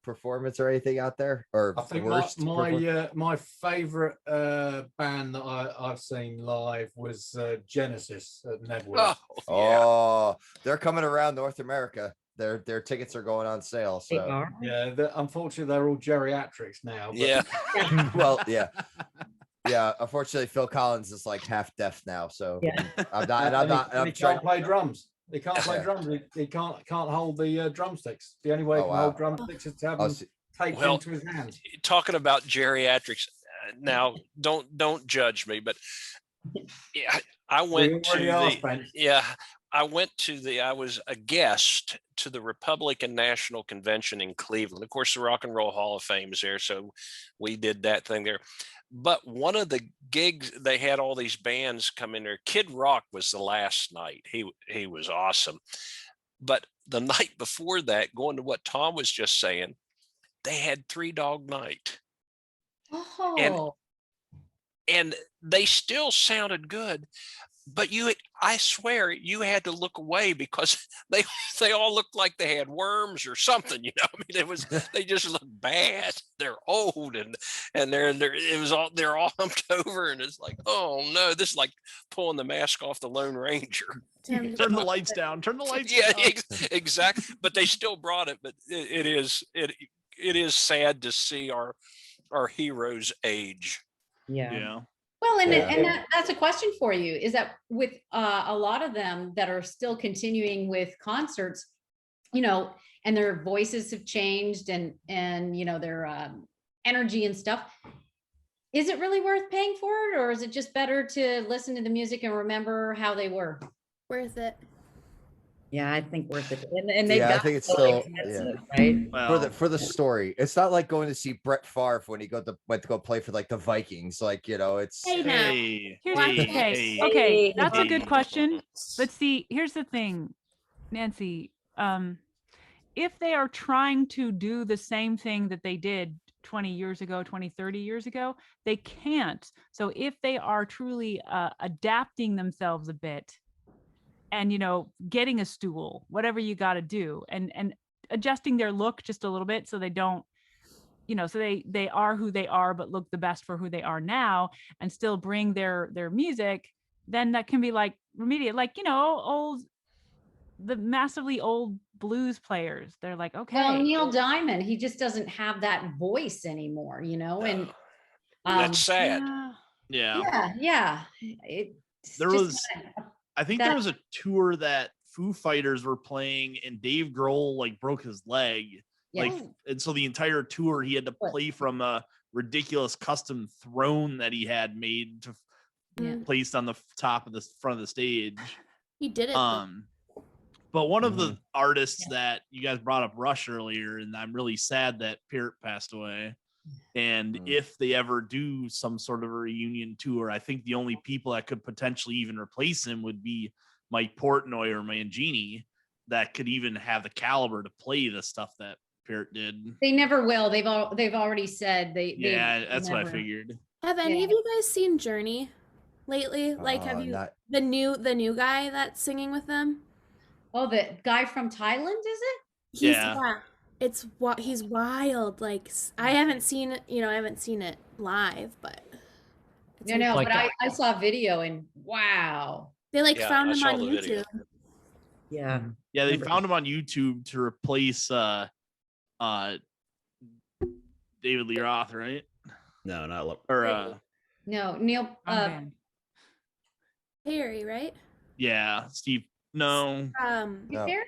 performance or anything out there? Or I think worst my favorite band that I've seen live was Genesis at Nebworth. Oh, yeah. Oh, they're coming around North America. Their tickets are going on sale. They So are. Yeah, unfortunately they're all geriatrics now. But Yeah. well, yeah. Yeah, unfortunately, Phil Collins is like half deaf now, so Yeah. I'm not. And I'm and not. he I'm can't trying. play drums. He can't play Yeah. drums. He can't hold the drumsticks. The only way he Oh, can hold wow. drumsticks is to have Oh, them see- taped Well, into his hands. Talking about geriatrics. Now, don't judge me, but yeah, I went to already are, the Spence. I was a guest to the Republican National Convention in Cleveland. Of course, the Rock and Roll Hall of Fame is there, so we did that thing there. But one of the gigs, they had all these bands come in there. Kid Rock was the last night. He was awesome. But the night before that, going to what Tom was just saying, they had Three Dog Night. Oh, And they still sounded good, but I swear you had to look away because they all looked like they had worms or something. I mean, they just look bad. They're old and they're all humped over, and it's like, oh no, this is like pulling the mask off the Lone Ranger. Turn the lights down. Turn the lights Yeah, down. exactly. But they still brought it. But it is sad to see our heroes age. Yeah. Well, and, Yeah. and that's a question for you, is that with a lot of them that are still continuing with concerts, and their voices have changed and their energy and stuff. Is it really worth paying for it, or is it just better to listen to the music and remember how they were? Worth it. Yeah, I think worth it. And they've Yeah, I got think it's really still- expensive, right? Well, for the story. It's not like going to see Brett Favre when he went to go play for like the Vikings. Like, it's Hey, now. hey, Here's Watch hey, it. hey. Okay, Hey. that's a Hey. good question. But see, here's the thing, Nancy. If they are trying to do the same thing that they did 20 years ago, 20, 30 years ago, they can't. So if they are truly adapting themselves a bit and, getting a stool, whatever you got to do, and adjusting their look just a little bit so they don't, so they are who they are, but look the best for who they are now and still bring their music, then that can be like remediate, like, the massively old blues players. They're like, okay. Well, Neil Diamond, he just doesn't have that voice anymore, and That's sad. Yeah. It's There just was- kinda- I think That- there was a tour that Foo Fighters were playing, and Dave Grohl like broke his leg. yeah. Like, and so the entire tour he had to What? play from a ridiculous custom throne that he had made to Yeah. placed on the top of the front of the stage. He did it. though. But one of the artists that you guys brought up, Rush, earlier, and I'm really sad that Peart passed away. And if they ever do some sort of a reunion tour, I think the only people that could potentially even replace him would be Mike Portnoy or Mangini, that could even have the caliber to play the stuff that Peart did. They never will. They've already said they. Yeah, that's what I never- figured. Have any yeah. of you guys seen Journey lately? Like, have you Not- the new guy that's singing with them? Oh, the guy from Thailand, is it? Yeah. It's what he's wild. Like, I haven't seen it. I haven't seen it live, but it's No, Like but that. I saw a video and wow. They like Yeah, found I him saw on the video. YouTube. Yeah. Yeah, they Remember- found him on YouTube to replace David Lee Roth, right? No, not Or No, Neil. Band. Harry, right? yeah, Steve. No, No. No. Steve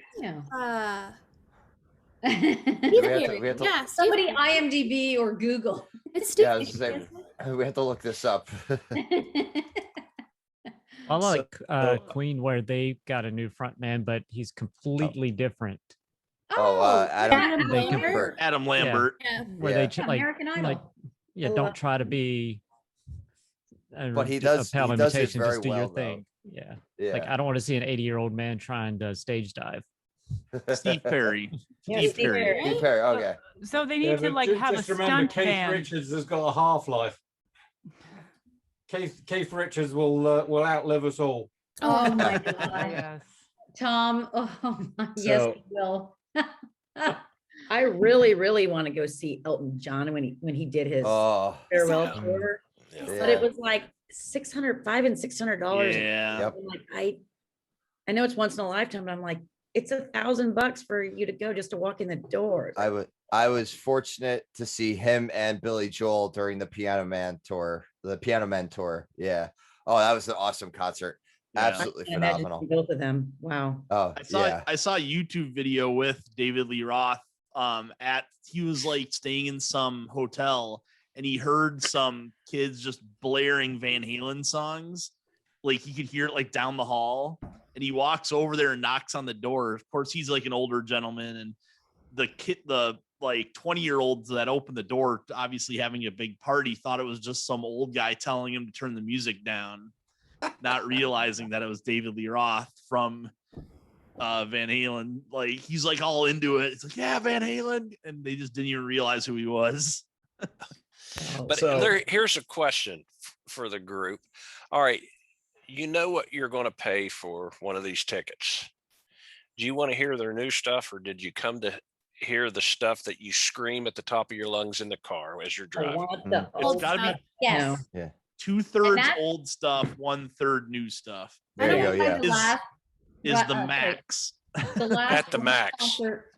We have to- Harry. we have to- Yeah, Steve Somebody Harry. IMDb or Google. It's Steve. Yeah, I was Harry. gonna say, we have to look this up. I like so- Queen, where they got a new front man, but he's completely different. Adam Adam They Lambert. convert. Adam Lambert. Yeah. Where Yeah. they like American Idol. like yeah, Oh, don't try to be But he a does- pale he does it imitation, very just do well, your though. thing. Yeah. Yeah. Like I don't want to see an 80-year-old man trying to stage dive. Steve Perry. Yeah, Steve Steve Perry. Perry. Steve Perry, okay. So they need Yeah, to but like have a just remember, stunt Keith band. Richards has got a half-life. Keith Richards will outlive us all. Oh my God. Yes. Tom. Oh my, yes, So- he will. I really, really want to go see Elton John when he did his Oh, farewell Yeah. tour, Yeah. but it was like $500 and $600. Yeah. Yep. I'm like, I know it's once in a lifetime, but I'm like, it's $1,000 for you to go just to walk in the door. I was fortunate to see him and Billy Joel during the Piano Men tour. Yeah. Oh, that was an awesome concert. Yeah. Absolutely I can imagine phenomenal. seeing both of them. Wow. Oh, yeah. I saw a YouTube video with David Lee Roth. He was like staying in some hotel, and he heard some kids just blaring Van Halen songs. Like he could hear it like down the hall, and he walks over there and knocks on the door. Of course, he's like an older gentleman, and the like 20-year-olds that opened the door, obviously having a big party, thought it was just some old guy telling him to turn the music down, not realizing that it was David Lee Roth from Van Halen. Like he's like all into it. It's like, yeah, Van Halen, and they just didn't even realize who he was. Oh, But So- here's a question for the group. All right, you know what you're going to pay for one of these tickets. Do you want to hear their new stuff, or did you come to hear the stuff that you scream at the top of your lungs in the car as you're I driving? want the Mm. It's old gotta be stuff. Yes. No. 2/3 that- old stuff, 1/3 new stuff There you go. find Yeah. the last- is Right, the okay. max. The last At the max. concert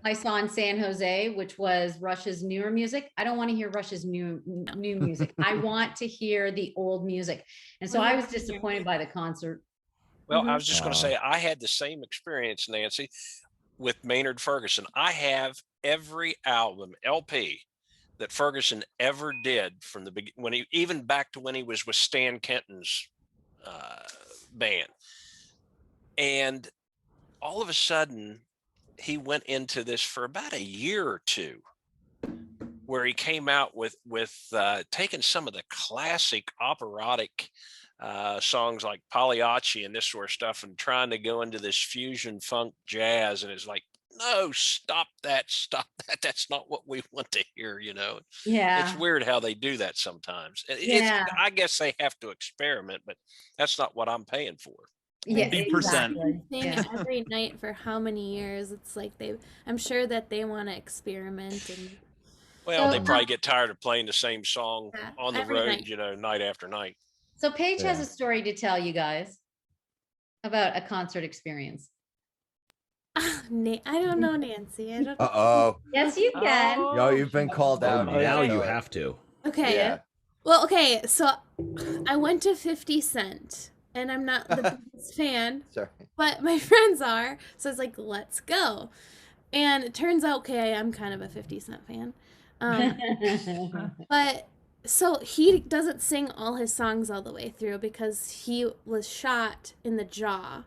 I saw in San Jose, which was Rush's newer music. I don't want to hear Rush's new music. I want to hear the old music. And so I was disappointed by the concert. Well, I was just going to Wow. say, I had the same experience, Nancy, with Maynard Ferguson. I have every album, LP, that Ferguson ever did from the beginning, when he, even back to when he was with Stan Kenton's band. And all of a sudden, he went into this for about a year or two, where he came out with taking some of the classic operatic songs like Pagliacci and this sort of stuff, and trying to go into this fusion funk jazz. And it's like, no, stop that. That's not what we want to hear, you know. Yeah. It's weird how they do that sometimes. Yeah. I guess they have to experiment, but that's not what I'm paying for. Yeah, 100%. exactly. Thing Yeah. every night for how many years? It's like I'm sure that they want to experiment and Well, they So- probably get tired of playing the same song Yeah, on the every road, night. you know, night after night. So Paige has Yeah. a story to tell you guys about a concert experience. I don't know, Nancy. I don't. Uh-oh. Yes, you can. Yo, you've been called Oh, out. now Yeah. you have to. Okay. Yeah. Well, okay. So I went to 50 Cent, and I'm not the biggest fan, Sorry. but my friends are. So I was like, let's go. And it turns out, okay, I'm kind of a 50 Cent fan. But so he doesn't sing all his songs all the way through because he was shot in the jaw.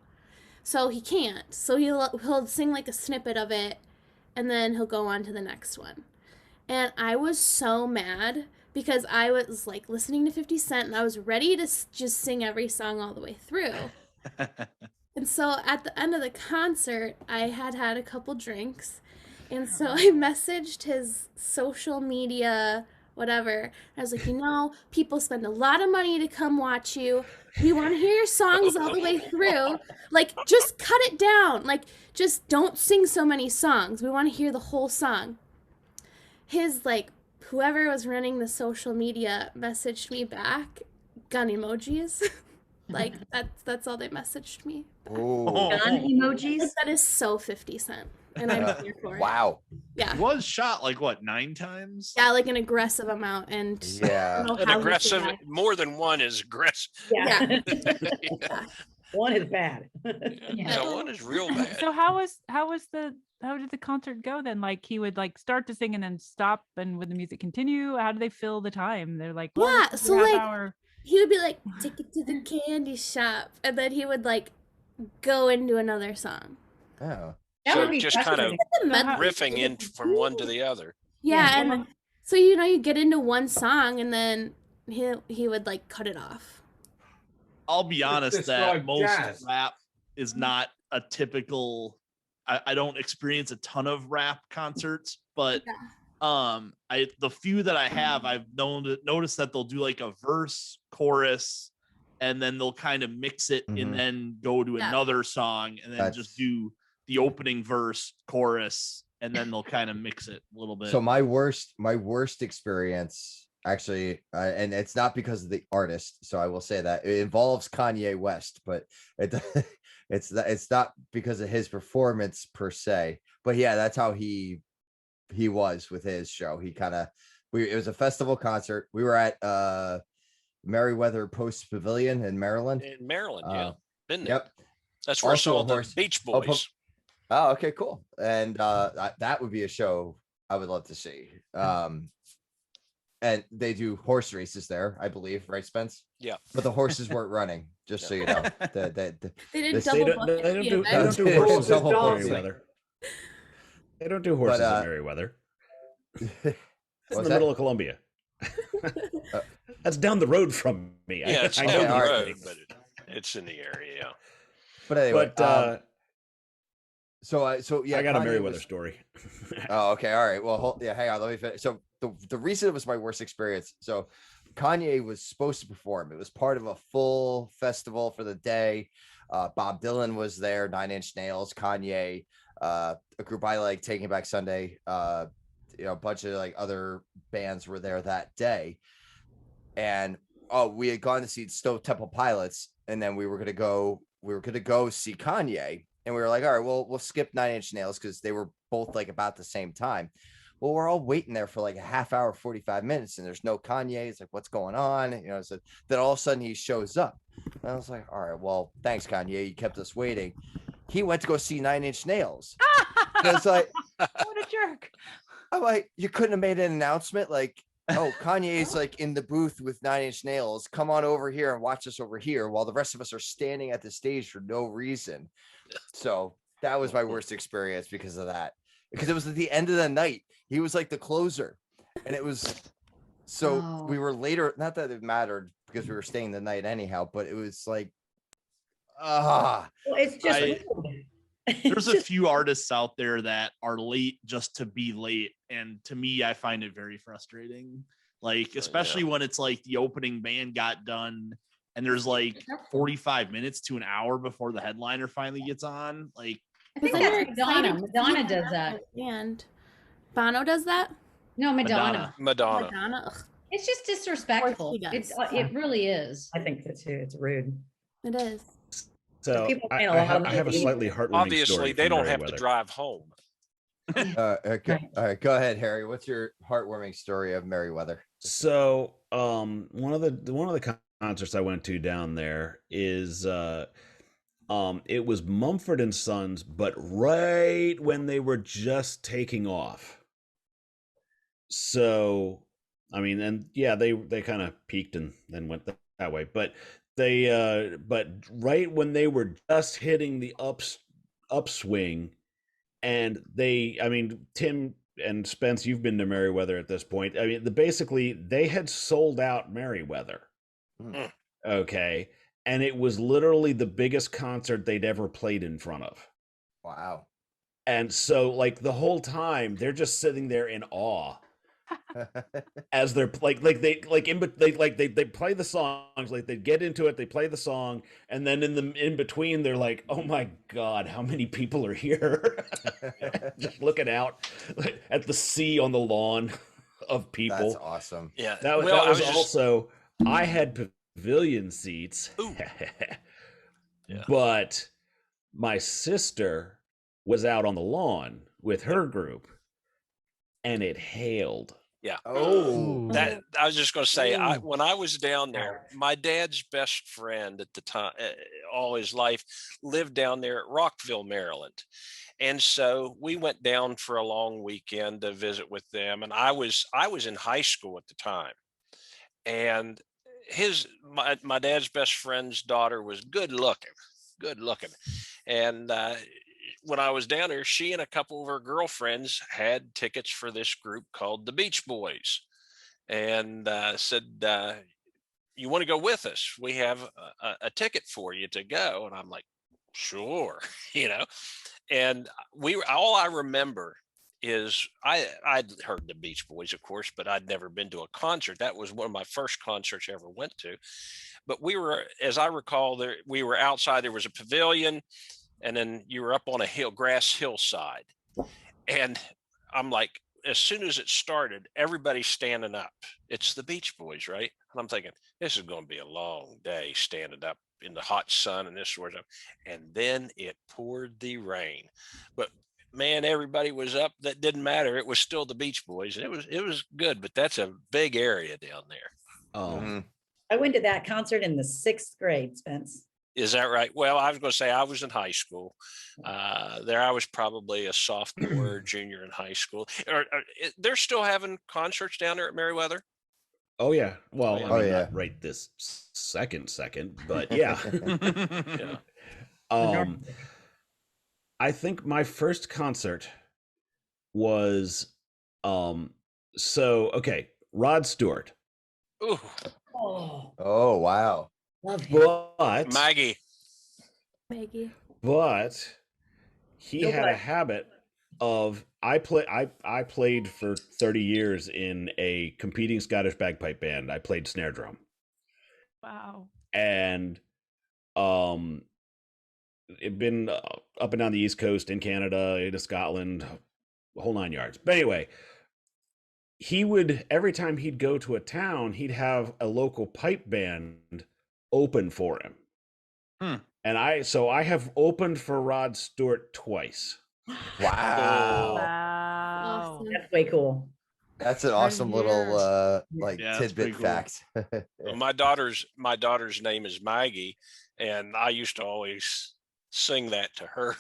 So he can't. So he'll sing like a snippet of it, and then he'll go on to the next one. And I was so mad because I was like listening to 50 Cent and I was ready to just sing every song all the way through. And so at the end of the concert, I had a couple drinks. And so I messaged his social media, whatever. I was like, people spend a lot of money to come watch you. We want to hear your songs all the way through. Like, just cut it down. Like, just don't sing so many songs. We want to hear the whole song. His, like, whoever was running the social media messaged me back, gun emojis. Like, that's all they messaged me. Ooh. Gun emojis. Like, that is so 50 Cent. And I'm here for it. Wow. Yeah. He was shot like what, 9 times? Yeah, like an aggressive amount. And I Yeah. don't know An how he aggressive, survived. more than one is aggressive. Yeah. One is bad. Yeah. So one is real bad. So how did the concert go then? Like he would like start to sing and then stop, and would the music continue? How do they fill the time? They're like, well, Yeah, this is so, a half like, hour. He would be like, take it to the candy shop. And then he would like go into another song. Oh. That So would be just kind of frustrating. The medley riffing in from one to the other. Yeah, Yeah. and so you get into one song and then he would like cut it off. I'll be honest It's that like most jazz. rap is not a typical. I don't experience a ton of rap concerts, but the few that I have, I've noticed that they'll do like a verse, chorus, and then they'll kind of mix it Mhm. and then go to Yeah. another song and then just do the opening verse, chorus, and then they'll kind of mix it a little bit. So my worst experience actually, and it's not because of the artist. So I will say that it involves Kanye West, but it's not because of his performance per se. But yeah, that's how he was with his show. He kind of it was a festival concert. We were at Merriweather Post Pavilion in Maryland. In Maryland, yeah. Been there. Yep. That's where I Also saw a the horse- Beach Oh, Boys. Oh, okay, cool. And that would be a show I would love to see. And they do horse races there, I believe, right, Spence? Yeah. But the horses weren't running, just so you know. They didn't They double They book don't, it they to don't be do, an they don't event. do Horses horses in dancing. Merriweather. They don't do horses But, in Merriweather. What's It's in the that? middle of Columbia. That's down the road from me. Yeah, it's I down know the all right. road, but it's in the area. Yeah. But anyway, But so yeah, I got a Kanye Merriweather was- story. Oh, okay, all right. Well, yeah, hang on, let me finish. So the reason it was my worst experience. So Kanye was supposed to perform. It was part of a full festival for the day. Bob Dylan was there, Nine Inch Nails, Kanye, a group I like, Taking Back Sunday, a bunch of like other bands were there that day. And we had gone to see Stone Temple Pilots, and then we were gonna go see Kanye, and we were like, all right, well, we'll skip Nine Inch Nails because they were both like about the same time. Well, we're all waiting there for like a half hour, 45 minutes, and there's no Kanye. It's like, what's going on? So then all of a sudden he shows up. And I was like, all right, well, thanks, Kanye. You kept us waiting. He went to go see Nine Inch Nails. It's like, What a jerk. I'm like, you couldn't have made an announcement like, oh, Kanye's like in the booth with Nine Inch Nails. Come on over here and watch us over here while the rest of us are standing at the stage for no reason. So that was my worst experience because of that. Because it was at the end of the night. He was like the closer. And it was so we were later, not that it mattered because we were staying the night anyhow, but it was like Well, it's just There's a few artists out there that are late just to be late, and to me, I find it very frustrating. Like, especially when it's like the opening band got done, and there's like 45 minutes to an hour before the headliner finally gets on. Like, I think that's Madonna. Madonna does that. And Bono does that? No, Madonna. Madonna. Ugh, It's just disrespectful. Of course he does. It really is. I think that too. It's rude. it is. So people I, paying a I lot have, of I have a money. slightly heartwarming Obviously, story they from don't have to Meriwether. drive home. okay. All right, go ahead, Harry. What's your heartwarming story of Meriwether? So, one of the concerts I went to down there is it was Mumford and Sons, but right when they were just taking off. So, I mean, and yeah, they kind of peaked and then went that way, but but right when they were just hitting the upswing, and I mean, Tim and Spence, you've been to Meriwether at this point. I mean, basically they had sold out Meriwether. Okay. And it was literally the biggest concert they'd ever played in front of. Wow. And so like the whole time they're just sitting there in awe as they're they play the songs, like they get into it, they play the song, and then in between they're like, oh my God, how many people are here? Just looking out at the sea on the lawn of people. That's awesome. Yeah. That was also, I had pavilion seats. Yeah. But my sister was out on the lawn with her group, and it hailed. Yeah. Oh, That I was just going to say, when I was down there, my dad's best friend at the time, all his life, lived down there at Rockville, Maryland. And so we went down for a long weekend to visit with them. And I was in high school at the time. And my dad's best friend's daughter was good looking. And when I was down there, she and a couple of her girlfriends had tickets for this group called the Beach Boys, and said, you want to go with us? We have a ticket for you to go. And I'm like, sure, and all I remember is I'd heard the Beach Boys, of course, but I'd never been to a concert. That was one of my first concerts I ever went to. But we were, as I recall, we were outside. There was a pavilion, and then you were up on a grass hillside. And I'm like, as soon as it started, everybody's standing up. It's the Beach Boys, right? And I'm thinking, this is going to be a long day standing up in the hot sun and this sort of stuff. And then it poured the rain. But man, everybody was up. That didn't matter. It was still the Beach Boys. It was good, but that's a big area down there. I went to that concert in the 6th grade, Spence. Is that right? Well, I was going to say I was in high school. There, I was probably a sophomore or junior in high school. They're still having concerts down there at Meriwether? Oh yeah. Well, I mean, yeah. not right this second, but yeah. Yeah. I think my first concert was Rod Stewart. Ooh, Oh, wow. Love him. But Maggie. Maggie. but he No, had but- a habit of I played for 30 years in a competing Scottish bagpipe band. I played snare drum. Wow. And it'd been up and down the East Coast, in Canada, into Scotland, the whole 9 yards. But anyway, he would, every time he'd go to a town, he'd have a local pipe band open for him. And I have opened for Rod Stewart twice. Wow. Wow. Awesome. That's way cool. That's an 30 awesome little years. Yeah, that's tidbit pretty cool. fact. Well, my daughter's name is Maggie, and I used to always sing that to her.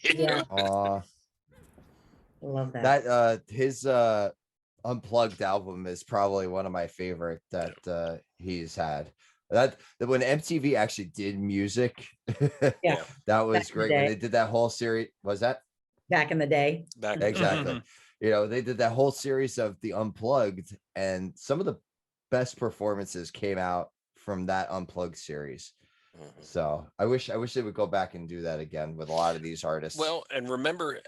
Yeah, Aw. I love that. That his unplugged album is probably one of my favorite that he's had. That when MTV actually did music, Yeah. that was Back in the great. When day. they did that whole series, was that Back in the day. Back exactly? You know, they did that whole series of the unplugged, and some of the best performances came out from that unplugged series. So I wish they would go back and do that again with a lot of these artists. Well, and remember,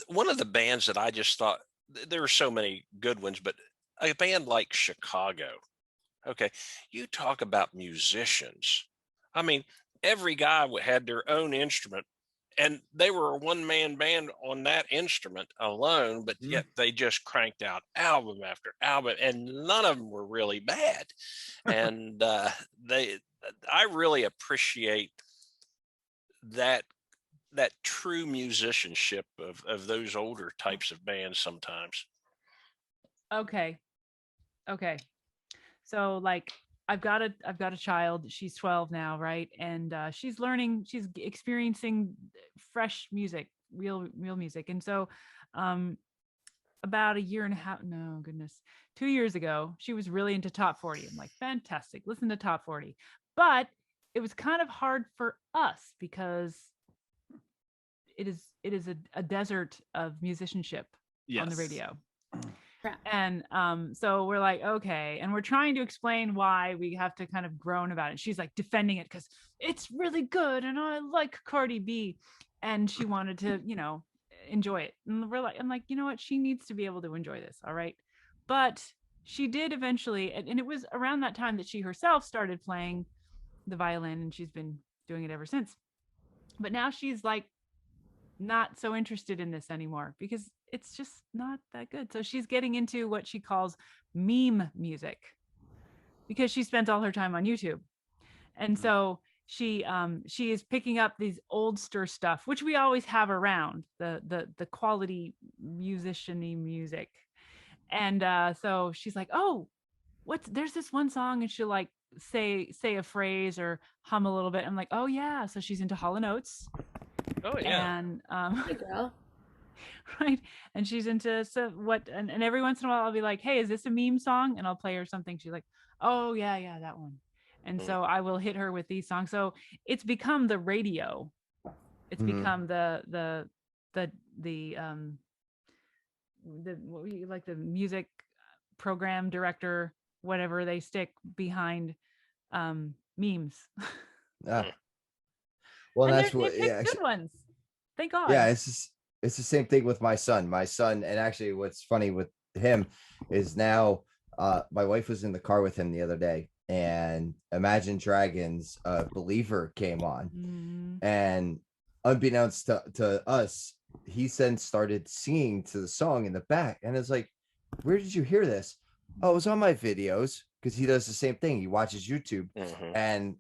one of the bands that I just thought there were so many good ones, but a band like Chicago. Okay, you talk about musicians. I mean, every guy had their own instrument, and they were a one-man band on that instrument alone, but yet they just cranked out album after album, and none of them were really bad. And I really appreciate that true musicianship of those older types of bands sometimes. Okay. So like I've got a child. She's 12 now, right? And she's experiencing fresh music, real music. And so about a year and a half, 2 years ago, she was really into top 40. I'm like, fantastic, listen to top 40. But it was kind of hard for us because it is a desert of musicianship on the radio. And so we're like, okay, and we're trying to explain why we have to kind of groan about it. She's like defending it because it's really good and I like Cardi B, and she wanted to, enjoy it. And I'm like, you know what, she needs to be able to enjoy this, all right? But she did eventually, and it was around that time that she herself started playing the violin, and she's been doing it ever since. But now she's like not so interested in this anymore because it's just not that good. So she's getting into what she calls meme music because she spends all her time on YouTube. And so she is picking up these oldster stuff, which we always have around, the quality musician-y music. And so she's like, oh, there's this one song, and she'll like say a phrase or hum a little bit. I'm like, oh yeah. So she's into Hall & Oates. Oh yeah. And Hey, girl. right. And she's into and every once in a while I'll be like, hey, is this a meme song? And I'll play her something. She's like, oh yeah, that one. And so I will hit her with these songs. So it's become the radio. It's become the music program director, whatever they stick behind memes. Well, And that's they what, pick yeah, good ones. Thank God. yeah, it's the same thing with my son. And actually what's funny with him is now my wife was in the car with him the other day, and Imagine Dragons Believer came on, and unbeknownst to us, he then started singing to the song in the back, and it's like, where did you hear this? Oh, it was on my videos, because he does the same thing. He watches YouTube, and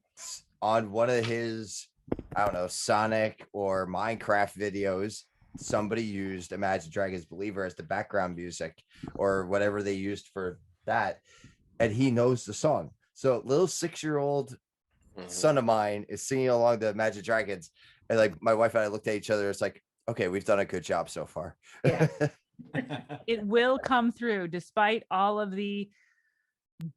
on one of his, I don't know, Sonic or Minecraft videos, somebody used Imagine Dragons Believer as the background music or whatever they used for that, and he knows the song. So little 6-year-old son of mine is singing along to Imagine Dragons, and like my wife and I looked at each other. It's like, okay, we've done a good job so far. Yeah. It will come through despite all of the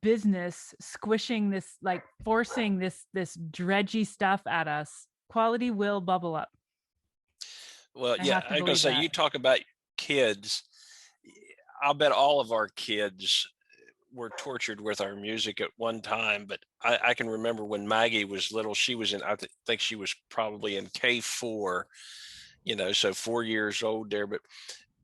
business squishing this, like forcing this dredgy stuff at us. Quality will bubble up. Well, I yeah, have to I was gonna believe say, that. you talk about kids. I'll bet all of our kids were tortured with our music at one time, but I can remember when Maggie was little, she was in, think she was probably in K4, so 4 years old there. But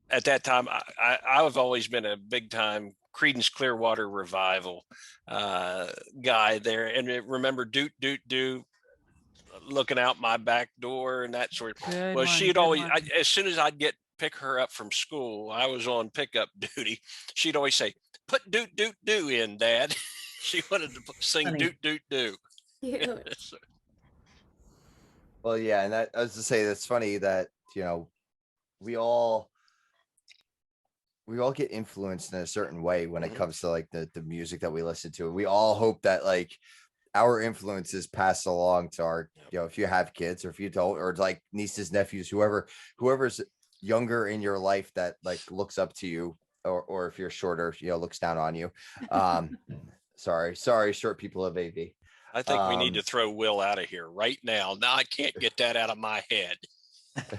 at that time, I've always been a big time Creedence Clearwater Revival guy there. And remember Doot Doot Doo looking out my back door and that sort of. Good Well, one, she'd good always, one. as soon as I'd pick her up from school, I was on pickup duty. She'd always say, "Put Doot Doot Doo in, Dad." She wanted to sing Funny. Doot Doot Doo. Cute. Well, yeah, and that I was to say that's funny that we all get influenced in a certain way when it comes to like the music that we listen to. We all hope that like our influences pass along to our, if you have kids or if you don't, or like nieces, nephews, whoever's younger in your life that like looks up to you, or if you're shorter, looks down on you. Sorry, short people of AV. I think we need to throw Will out of here right now. Now I can't get that out of my head.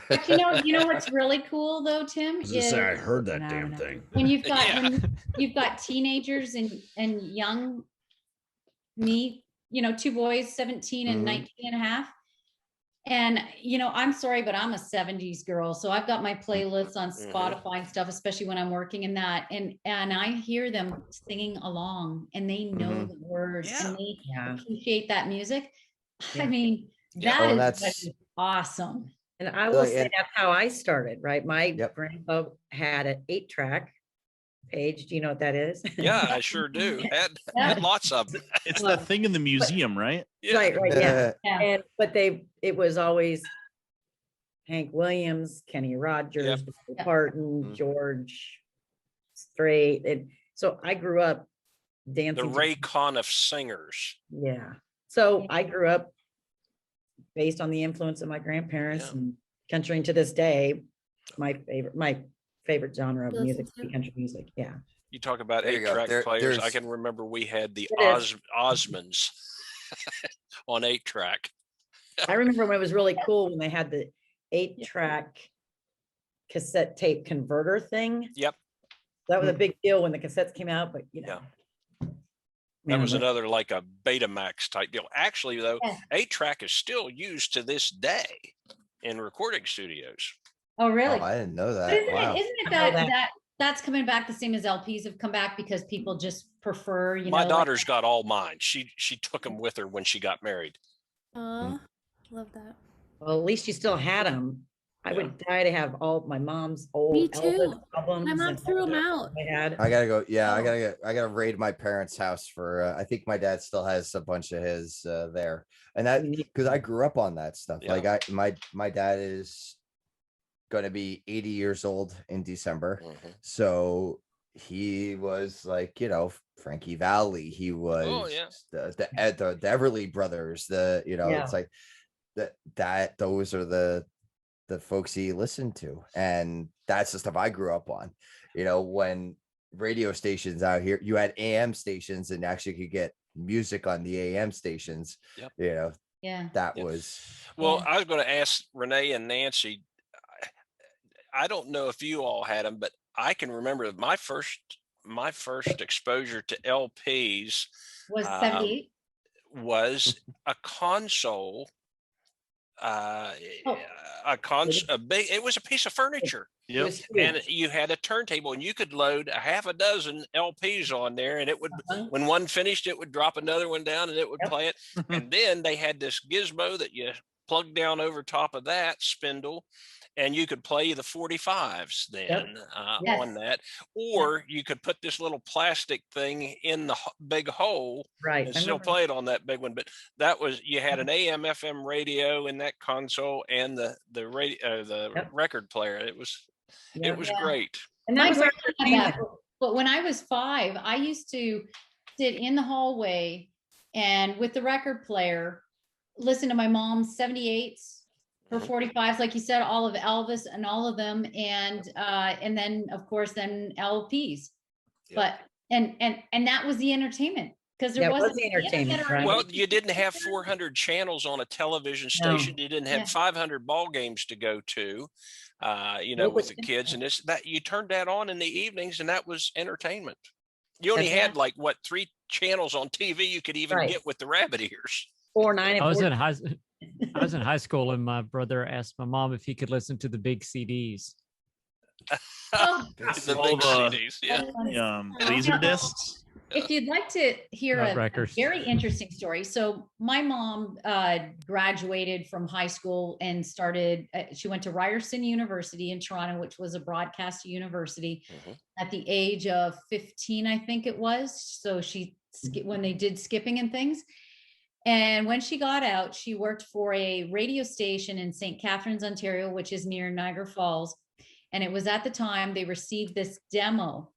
But you know what's really cool though, Tim, I was gonna say, I is heard that No, damn no. thing. when you've got Yeah. when you've got teenagers and young me, 2 boys, 17 and Mhm. 19 and a half. And I'm sorry, but I'm a 70s girl. So I've got my playlists on Mhm. Spotify and stuff, especially when I'm working in that. And I hear them singing along and they know Mhm. the words Yeah. and they Yeah. appreciate that music. Yeah. I mean, Yeah. that Oh, is that's awesome. And I will Like, say and- that's how I started, right? My Yep. grandpa had an 8-track. Paige, do you know what that is? Yeah, I sure do. Had lots of them. It's that thing in the museum, right? Yeah. Right, yeah. Yeah. But it was always Hank Williams, Kenny Rogers, Dolly Yep. Parton, Mhm. George Strait. And so I grew up The dancing. Ray Conniff Singers. Yeah. So I grew up based on the influence of my grandparents Yeah. and country to this day. My favorite genre of You listen music, to? country music. Yeah. You talk about There you go. 8-track players. I there's- can remember we had the It is. Osmonds on 8-track. I remember when it was really cool when they had the 8-track cassette tape converter thing. Yep. That was a big deal when the cassettes came out, but That man, was but- another like a Betamax type deal. Actually, though, Yeah. 8-track is still used to this day in recording studios. Oh, really? Oh, I didn't know But that. Wow. isn't it I know that, that. that's coming back the same as LPs have come back because people just prefer, My like- daughter's got all mine. She took them with her when she got married. Aw, love that. Well, at least you still had them. I Yeah. would die to have all my mom's old Me Elvis too. albums. My mom and threw all them that out. I had. I gotta go. Yeah, Oh. I gotta raid my parents' house for. I think my dad still has a bunch of his there, and that You need- because I grew up on that stuff. Yeah. Like my dad is gonna be 80 years old in December, Mhm. so he was like Frankie Valli. He was yeah. the Everly Brothers. Yeah. It's like that. Those are the folks he listened to, and that's the stuff I grew up on. When radio stations out here, you had AM stations and actually could get music on the AM stations. Yep. Yeah. That Yep. was Well, Yeah. I was going to ask Renee and Nancy. I don't know if you all had them, but I can remember my first exposure to LPs Was 78? was a console. Oh. It was a piece of furniture, It Yep. was and huge. you had a turntable, and you could load a half a dozen LPs on there, and it would. Uh-huh. When one finished, it would drop another one down, and it would Yep. play it. And then they had this gizmo that you plug down over top of that spindle, and you could play the 45s then Yes. on that, or you could put this little plastic thing in the big hole Right. and I still remember- play it on that big one. But that was, you had an AM FM radio in that console and the radio the Yep. record player. It was Yeah. Yeah. great. And My that was our grandma had that, entertainment. but when I was 5, I used to sit in the hallway and with the record player, listen to my mom's 78s, her Mhm. 45s, like you said, all of Elvis and all of them, and then of course then LPs. Yep. But and that was the entertainment because there That was wasn't the internet entertainment, or right? Well, anything. you didn't have 400 channels on a television No. station. You didn't have Yeah. 500 ball games to go to, It with was the kids. And that you turned that on in the evenings, and that was entertainment. You only That's had like 3 channels on TV you could even Right. get with the rabbit ears. 4, 9, and I was 14. in I was in high school, and my brother asked my mom if he could listen to the big CDs. Oh, The All big the- CDs. Yeah. Laser discs. if you'd like to hear a Records. very interesting story. So my mom graduated from high school and started, she went to Ryerson University in Toronto, which was a broadcast university Mhm. at the age of 15, I think it was. So when they did skipping and things. And when she got out, she worked for a radio station in St. Catharines, Ontario, which is near Niagara Falls. And it was at the time they received this demo,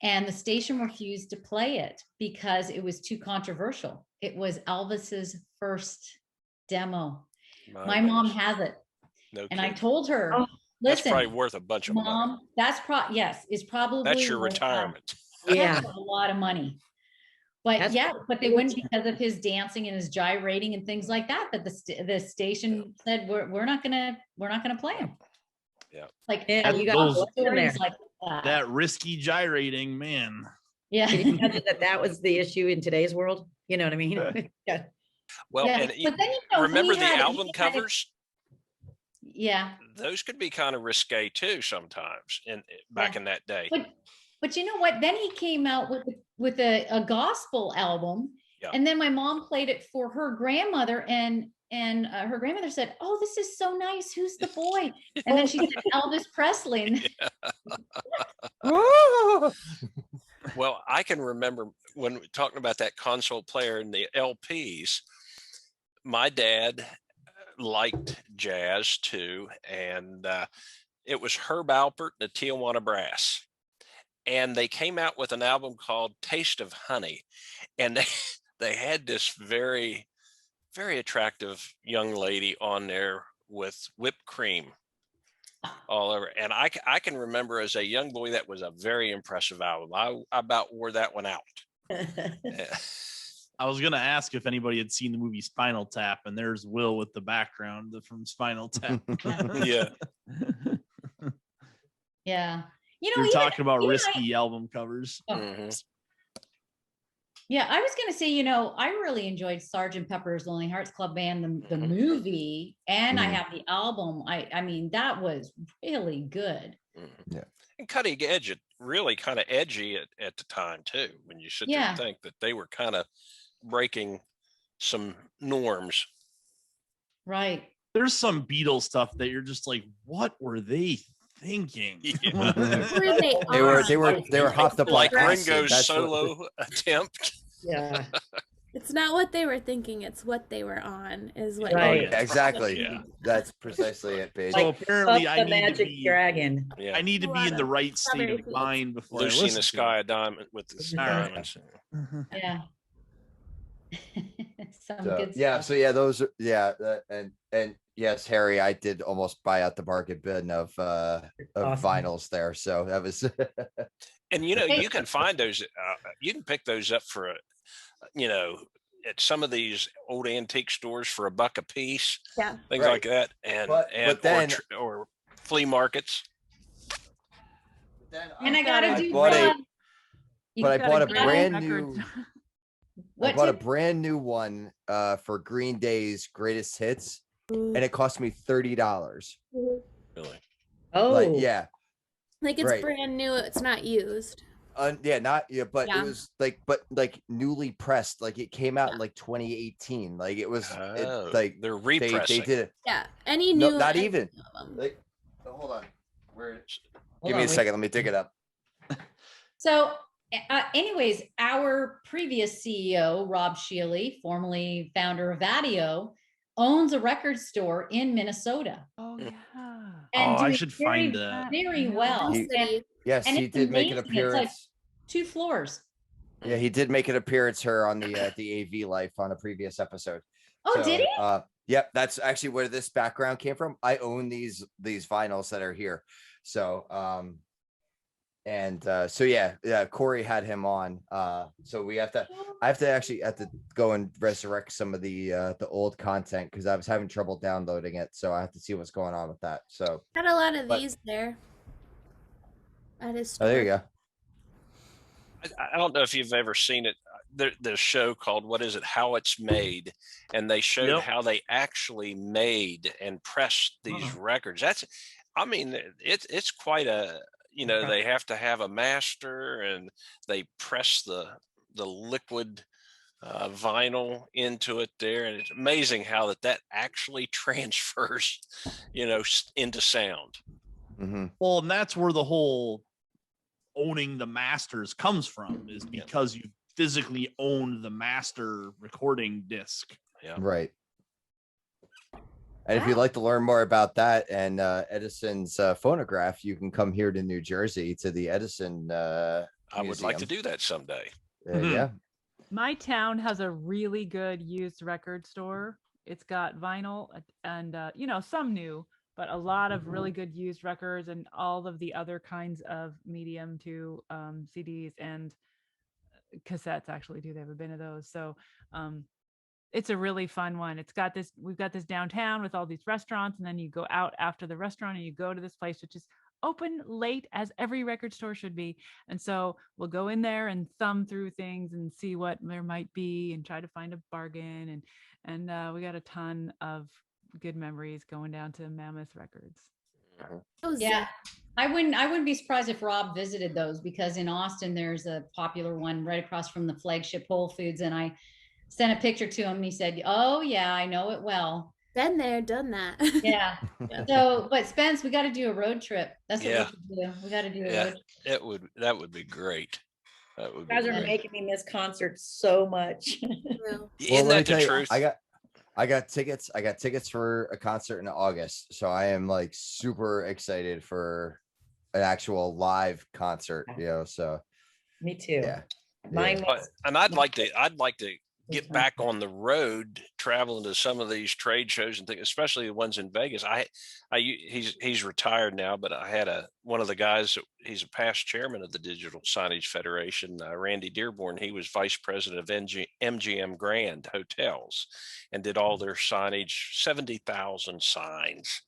and the station refused to play it because it was too controversial. It was Elvis's first demo. My mom goodness. has it. No And I kidding. told her, Oh, That's listen, probably worth a bunch of money. Mom, yes, is probably That's your worth a retirement. Yeah. heck of a lot of money. But That's yeah, pretty but they cool. wouldn't because of his dancing and his gyrating and things like that. That the station said we're not gonna play him. Yeah. Like Yeah, you got those to put him there. stories like that. That risky gyrating, man. Yeah. Can you imagine that was the issue in today's world? You know what I mean? Yeah. Well, Yeah, and but then, you know, remember he the had- album he had- covers? Yeah. Those could be kind of risque too sometimes back Yeah. in that day. But you know what? Then he came out with a gospel album, Yeah. and then my mom played it for her grandmother, and her grandmother said, "Oh, this is so nice. Who's the boy?" And then she said Elvis Presley. And Well, I can remember when talking about that console player and the LPs, my dad liked jazz too. And it was Herb Alpert and the Tijuana Brass. And they came out with an album called Taste of Honey. And they had this very, very attractive young lady on there with whipped cream all over. And I can remember as a young boy, that was a very impressive album. I about wore that one out. Yeah. I was gonna ask if anybody had seen the movie Spinal Tap, and there's Will with the background from Spinal Tap. Yeah. yeah, you know, You're even- talking about even I- risky album covers. Oh, Mhm. yeah, I was gonna say, you know, I really enjoyed Sergeant Pepper's Lonely Hearts Club Band, the Mhm. movie, and I Mhm. have the album. I mean, that was really good. Mhm. Yeah. And cutting edge, really kind of edgy at the time too, when you sit there Yeah. and think that they were kind of breaking some norms. Right. There's some Beatles stuff that you're just like, what were they thinking? Yeah. Were they They were hopped up Like like acid. Ringo's That's what- solo attempt. Yeah. It's not what they were thinking, it's what they were on, is what. Right. yeah. Exactly. Yeah. That's precisely it, Paige. So Like, apparently, Puff I the need Magic to be. Dragon. Yeah. I need to be in the right state Strawberry of fields. mind before I Lucy in listen the to Sky it. of Diamond with the All right. diamonds. Yeah. Some So, good yeah, stuff. so yeah, those are and yes, Harry, I did almost buy out the bargain bin of Awesome. vinyls there. So that was And you know, Hey. you can find those. You can pick those up for, you know, at some of these old antique stores for $1 a piece, Yeah. things Right. like that, and But then- or flea markets. And I gotta do bought a- one. You but I gotta bought a do brand records. new I What bought a tip? brand new one for Green Day's greatest hits, Ooh. and it cost me $30. Really, Oh, Like, yeah. Like it's Right. brand new, it's not used. Yeah, not yeah, but Yeah. it was like newly pressed. Like it came out in like 2018. Like it was oh, like they're they repressing. did it. Yeah. Any No, new not any even. of 'em. Like, hold on. Where? Hold Give me on, a second. Let me dig it up. So, anyways, our previous CEO, Rob Shealy, formerly founder of Vadio, owns a record store in Minnesota. Oh Mm. yeah. And Oh, I doing should very, find that. very Yeah. well. He- And City. Yes, And he it's did make an amazing. It's like- appearance. 2 floors. Yeah, he did make an appearance here on the AV Life on a previous episode. Oh, did he? Yep, that's actually where this background came from. I own these vinyls that are here. So so yeah, Corey had him on. So I have to go and resurrect some of the old content because I was having trouble downloading it. So I have to see what's going on with that. So Had a lot of But- these there. At his oh, there you store. go. I don't know if you've ever seen it. the show called, what is it, How It's Made, and they showed Yep. how they actually made and pressed these records. I mean, it's quite a, you know, they have to have a master, and they press the liquid vinyl into it there, and it's amazing how that actually transfers, you know, into sound. Mhm. Well, and that's where the whole owning the masters comes from, is because you physically own the master recording disc. Yeah. Right. And if you'd like to learn more about that and Edison's phonograph, you can come here to New Jersey to the Edison I would like to Museum. do that someday. Yeah. My town has a really good used record store. It's got vinyl and you know, some new, but a lot of really good used records and all of the other kinds of medium to CDs and cassettes actually too. They have a bin of those. So it's a really fun one. It's got this, we've got this downtown with all these restaurants, and then you go out after the restaurant and you go to this place, which is open late, as every record store should be. And so we'll go in there and thumb through things and see what there might be and try to find a bargain. And we got a ton of good memories going down to Mammoth Records. Oh, Yeah, I wouldn't be surprised if Rob visited those, because in Austin there's a popular one right across from the flagship Whole Foods, and I sent a picture to him and he said, "Oh yeah, I know it well." Been there, done that. Yeah. So, but Spence, we got to do a road trip. That's what we should do. We got to do a road trip. That would be great. That would You be guys are great. making me miss concerts so much. Well, Isn't let me that the tell you, truth? I got tickets. I got tickets for a concert in August, so I am like super excited for an actual live concert. You know, so Me too. yeah. Mine Yeah. was And I'd like to get back on the road, traveling to some of these trade shows and things, especially the ones in Vegas. He's retired now, but I had one of the guys, he's a past chairman of the Digital Signage Federation, Randy Dearborn. He was vice president of MGM Grand Hotels and did all their signage, 70,000 signs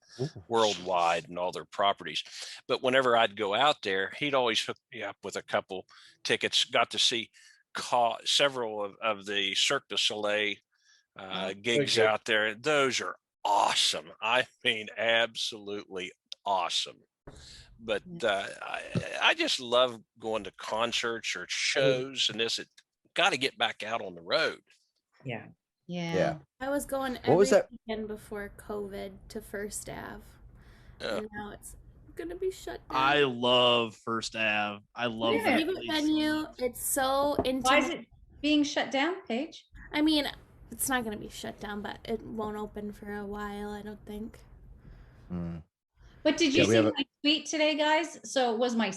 worldwide and all their properties. But whenever I'd go out there, he'd always hook me up with a couple tickets. Got to see several of the Cirque du Soleil gigs out there. Those are awesome. I mean, absolutely awesome. But I just love going to concerts or shows, and it got to get back out on the road. Yeah. I was going What every was that? weekend before COVID to First Ave. And now it's gonna be shut down. I love First Ave. I love My that favorite place venue. so much. It's so intimate. Why is it being shut down, Paige? I mean, it's not gonna be shut down, but it won't open for a while, I don't think. But did you Yeah, we see have my tweet today, guys? So it was my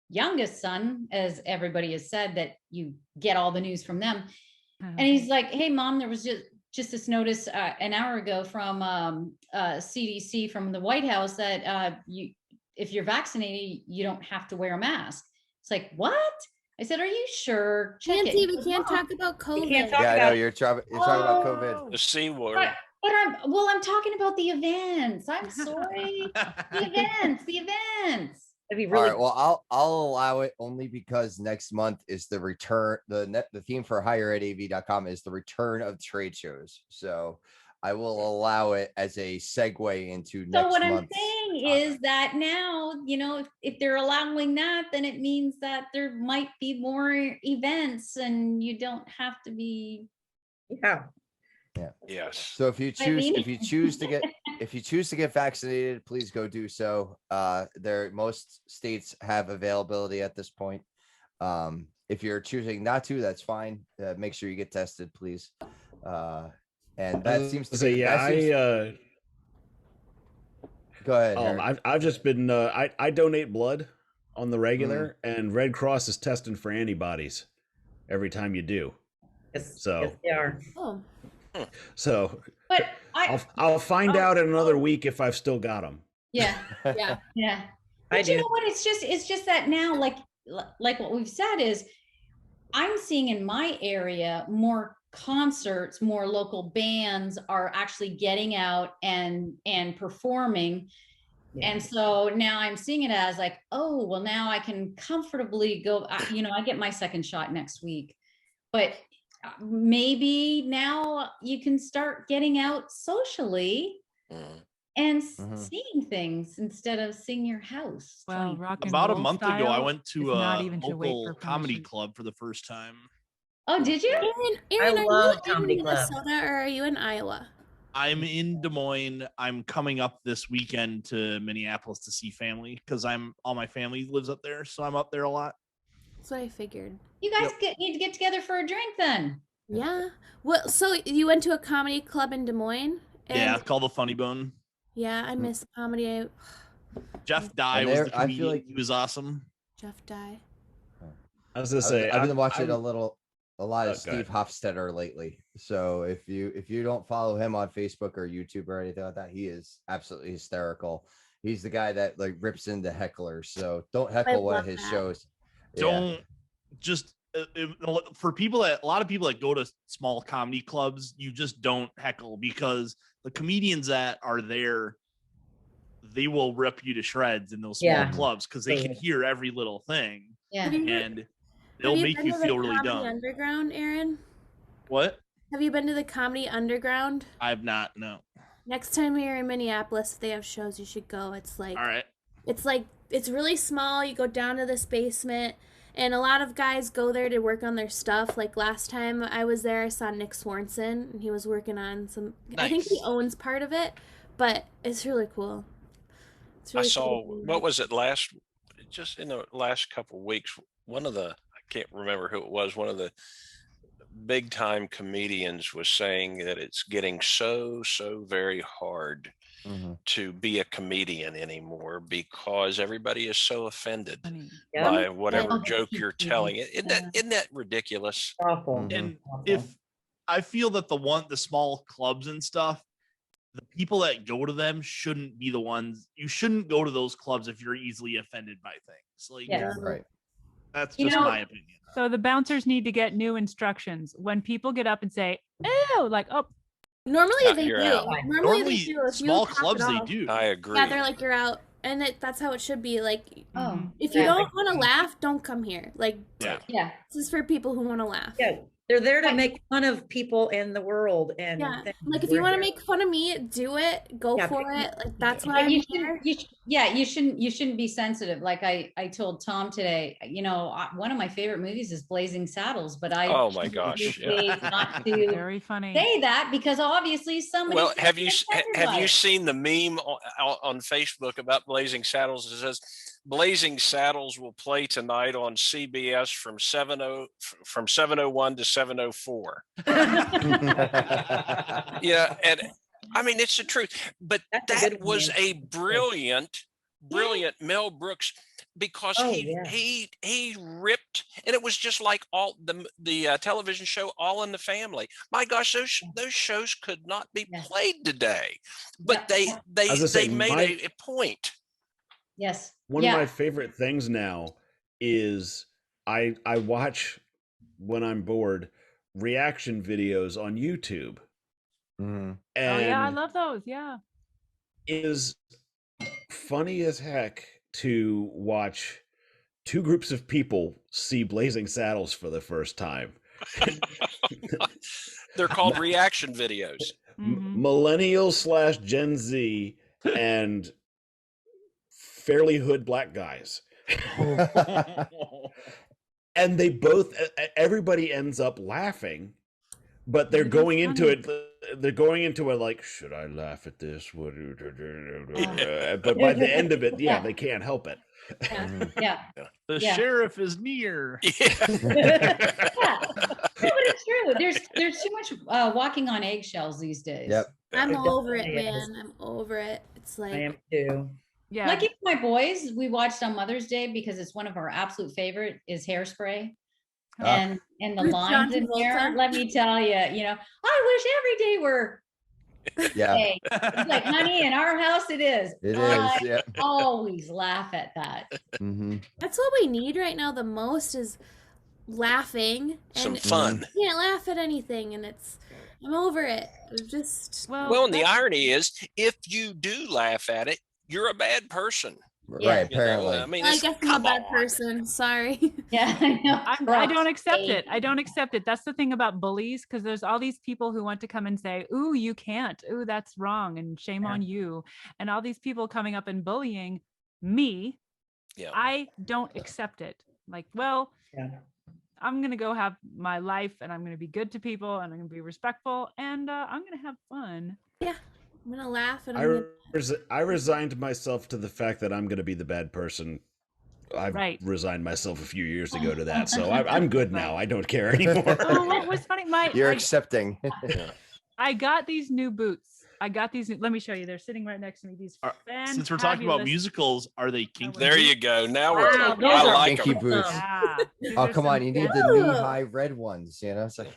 youngest son, as everybody has said, that you get all the news from them. And he's like, "Hey mom, there was just this notice an hour ago from CDC from the White House that if you're vaccinated, you don't have to wear a mask." It's like, what? I said, "Are you sure? Check it." Nancy, we can't talk about COVID. can't talk Yeah, I know about you're talking about COVID. The C word. But I'm talking about the events. I'm sorry. The events. It'd be All really right. Well, I'll allow it only because next month is the return. The theme for higheredav.com is the return of trade shows. So I will allow it as a segue into next So what I'm month's saying topic. is that now, you know, if they're allowing that, then it means that there might be more events, and you don't have to be. yeah. Yes. So if you I choose mean- if you choose to get vaccinated, please go do so. Most states have availability at this point. If you're choosing not to, that's fine. Make sure you get tested, please. And that seems to say, be, yeah, that seems- go ahead. Eric. I've just been I donate blood on the regular, and Red Cross is testing for antibodies every time you do. Yes, So- yes, they are. Oh, So But I'll find out in another week if I've still got them. yeah, yeah. yeah. I But you do. know what? It's just that now, like what we've said is, I'm seeing in my area more concerts, more local bands are actually getting out and performing. Yeah. And so now I'm seeing it as like, oh, well, now I can comfortably go, you know, I get my second shot next week. But maybe now you can start getting out socially Mm. and Mhm. seeing things instead of seeing your house. Well, 20 rock and About a roll month ago, I style went is to not a even to wait local for comedy permission. club for the first time. Oh, did you? Aaron, are love you comedy in club. Minnesota or are you in Iowa? I'm in Des Moines. I'm coming up this weekend to Minneapolis to see family because all my family lives up there, so I'm up there a lot. That's what I figured. You guys need to get together for a drink then. Yeah. Well, so you went to a comedy club in Des Moines? Yeah, And called the Funny Bone. yeah, I miss comedy. Jeff Dye And was there- the I feel comedian. like- He was awesome. Jeff Dye. I was gonna say I've been watching I'm- a lot of Oh, go ahead. Steve Hofstetter lately. So if you don't follow him on Facebook or YouTube or anything like that, he is absolutely hysterical. He's the guy that like rips into hecklers. So don't heckle one of love his that. shows. Yeah. Don't just for people that a lot of people that go to small comedy clubs, you just don't heckle because the comedians that are there, they will rip you to shreds in those small Yeah. clubs because they can Totally. hear every little thing Yeah. Have you, and they'll make been you to the feel really Comedy dumb. Underground, Aaron? What? Have you been to the Comedy Underground? I've not. No. Next time you're in Minneapolis, if they have shows, you should go. It's like All right. it's really small. You go down to this basement, and a lot of guys go there to work on their stuff. Like last time I was there, I saw Nick Swanson, and he was working on some. I think he Nice. owns part of it, but it's really cool. It's I really saw, cool. what was it just in the last couple of weeks, I can't remember who it was, one of the big time comedians was saying that it's getting so very hard Mhm. to be a comedian anymore because everybody is so offended Funny. Yeah. by whatever Oh, joke you're yeah. telling. Isn't that ridiculous? Awful. Mhm. And Awful. if I feel that the small clubs and stuff, the people that go to them shouldn't be the ones. You shouldn't go to those clubs if you're easily offended by things. Like Yeah. Right. that's You just know- my opinion. So the bouncers need to get new instructions. When people get up and say, "Ew," like, "Oh, Normally Yeah, they you're do. out. Normally Normally, they do. If small you top it clubs they off- do. I agree. Yeah, they're like you're out, and that's how it should be. Like Oh, if you yeah. don't want to laugh, don't come here. Like Yeah. Yeah. this is for people who want to laugh. Yeah, they're there to Right. make fun of people in the world, and Yeah, things. like if you We're want to here. make fun of me, do it. Go Yeah, for but- it. Like that's Yeah. why I'm You here. shouldn't be sensitive. Like I told Tom today, one of my favorite movies is Blazing Saddles, but I Oh my gosh, usually not to very funny." say that because obviously somebody. Well, said have you it's have everybody. you seen the meme on Facebook about Blazing Saddles? It says Blazing Saddles will play tonight on CBS from 7:01 to 7:04. Yeah, and I mean it's the truth. But That's a that good one, was man. a brilliant Mel Brooks because Oh, he yeah. he ripped, and it was just like all the television show All in the Family. My gosh, those shows could not be Yeah. played today, but they I was gonna say, made my- a point. Yes. One yeah. of my favorite things now is I watch when I'm bored reaction videos on YouTube. Mhm. And Oh yeah, I love those. Yeah. it is funny as heck to watch two groups of people see Blazing Saddles for the first time. They're called reaction videos. Mhm. Millennial / Gen Z and fairly hood black guys. And they both everybody ends up laughing, but they're It is going into funny. it they're going into it like, should I laugh at this? But by the end of it, yeah, Yeah. they can't help it. Mhm. Yeah. The Yeah. sheriff is near. Yeah. Yeah. No, but it's true. There's too much walking on eggshells these days. Yep. I'm It over it, definitely is. man. I'm over it. It's like I am too. Yeah. Like even my boys, we watched on Mother's Day because it's one of our absolute favorite is Hairspray. Ah. And the With lines John in there, Travolta. let me tell you, I wish every day were Yeah, day. It's like, honey, in our house it is. it I is. Yeah. always laugh at that. hmm that's what we need right now the most is laughing. Some And fun. you can't laugh at anything, and I'm over it. I'm just Well, and the irony is, if you do laugh at it, you're a bad person. Yeah. Right, apparently. I mean, I it's, guess I'm a come bad on. person. Sorry. Yeah, I know. I don't accept Hey. it. I don't accept it. That's the thing about bullies, because there's all these people who want to come and say, "Ooh, you can't. Ooh, that's wrong, and shame Yeah. on you." And all these people coming up and bullying me. Yeah. I don't accept it. Like, well, Yeah. I'm gonna go have my life, and I'm gonna be good to people, and I'm gonna be respectful, and I'm gonna have fun. I'm gonna laugh and I resigned myself to the fact that I'm going to be the bad person. I've Right. resigned myself a few years ago to that, so I'm good now. I don't care anymore. Oh, what was funny? You're accepting. I got these new boots. Let me show you. They're sitting right next to me. These Since we're talking about fantabulous- musicals, are they kinky? There you go. Now we're Wow, talking. those I are like Kinky them. boots. Yeah, these Oh, are come some on. You need the Ooh. knee-high red ones, you know? It's like,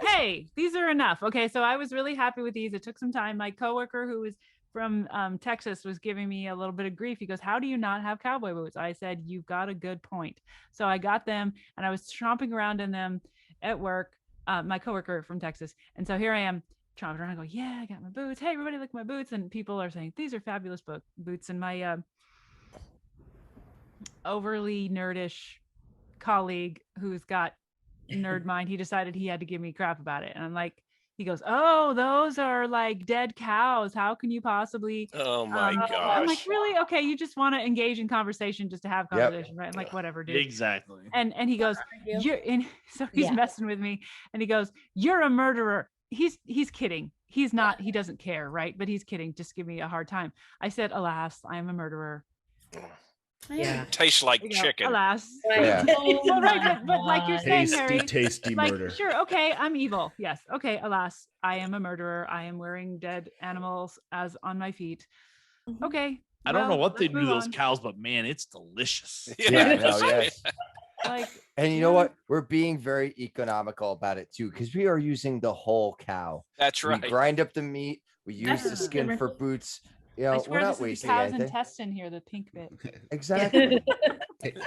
Hey, these are enough. Okay, so I was really happy with these. It took some time. My coworker who was from Texas was giving me a little bit of grief. He goes, "How do you not have cowboy boots?" I said, "You've got a good point." So I got them, and I was tromping around in them at work. My coworker from Texas, and so here I am tromping around. I go, "Yeah, I got my boots. Hey, everybody, look at my boots!" And people are saying, "These are fabulous boots." And my overly nerdish colleague who's got nerd mind, he decided he had to give me crap about it. And I'm like, he goes, "Oh, those are like dead cows. How can you possibly?" Oh my I'm gosh. like, really? Okay, you just want to engage in conversation just to have Yep. conversation, right? I'm like, whatever, dude. Exactly. And he goes, argue. "You're," and so he's Yeah. messing with me, and he goes, "You're a murderer." He's kidding. He's not. He doesn't care, right? But he's kidding. Just give me a hard time. I said, "Alas, I am a murderer." Yeah. Tastes like You know, chicken. Alas. Yeah. Well, right, but like you're saying, Tasty, Harry, tasty like, murder. sure, okay, I'm evil. Yes. Okay, alas, I am a murderer. I am wearing dead animals as on my feet. Mhm. Okay. I don't know well, what they let's do to move those on. cows, but man, it's delicious. Yeah, no, yes. Like, And you know yeah. what? We're being very economical about it too, because we are using the whole cow. That's We right. grind up the meat. We use the That's skin for different. boots. You I know, we're swear not this is the wasting cow's anything. intestine here, the pink bit. Exactly.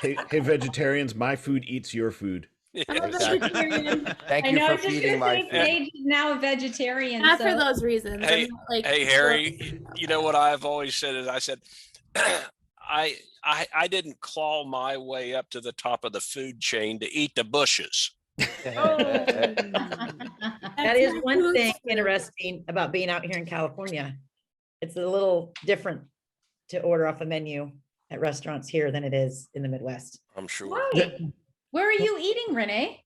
Hey, vegetarians, my food eats your food. I'm a Exactly. vegetarian. Thank I you know, I for was just feeding gonna my say food. Paige is now a vegetarian. Not for so- those reasons. Hey, I'm not, like, Hey Harry, you know what I've always said is I said I didn't claw my way up to the top of the food chain to eat the bushes. That is my one food thing food. interesting about being out here in California. It's a little different to order off a menu at restaurants here than it is in the Midwest. I'm sure. Why? Where are you eating, Renee?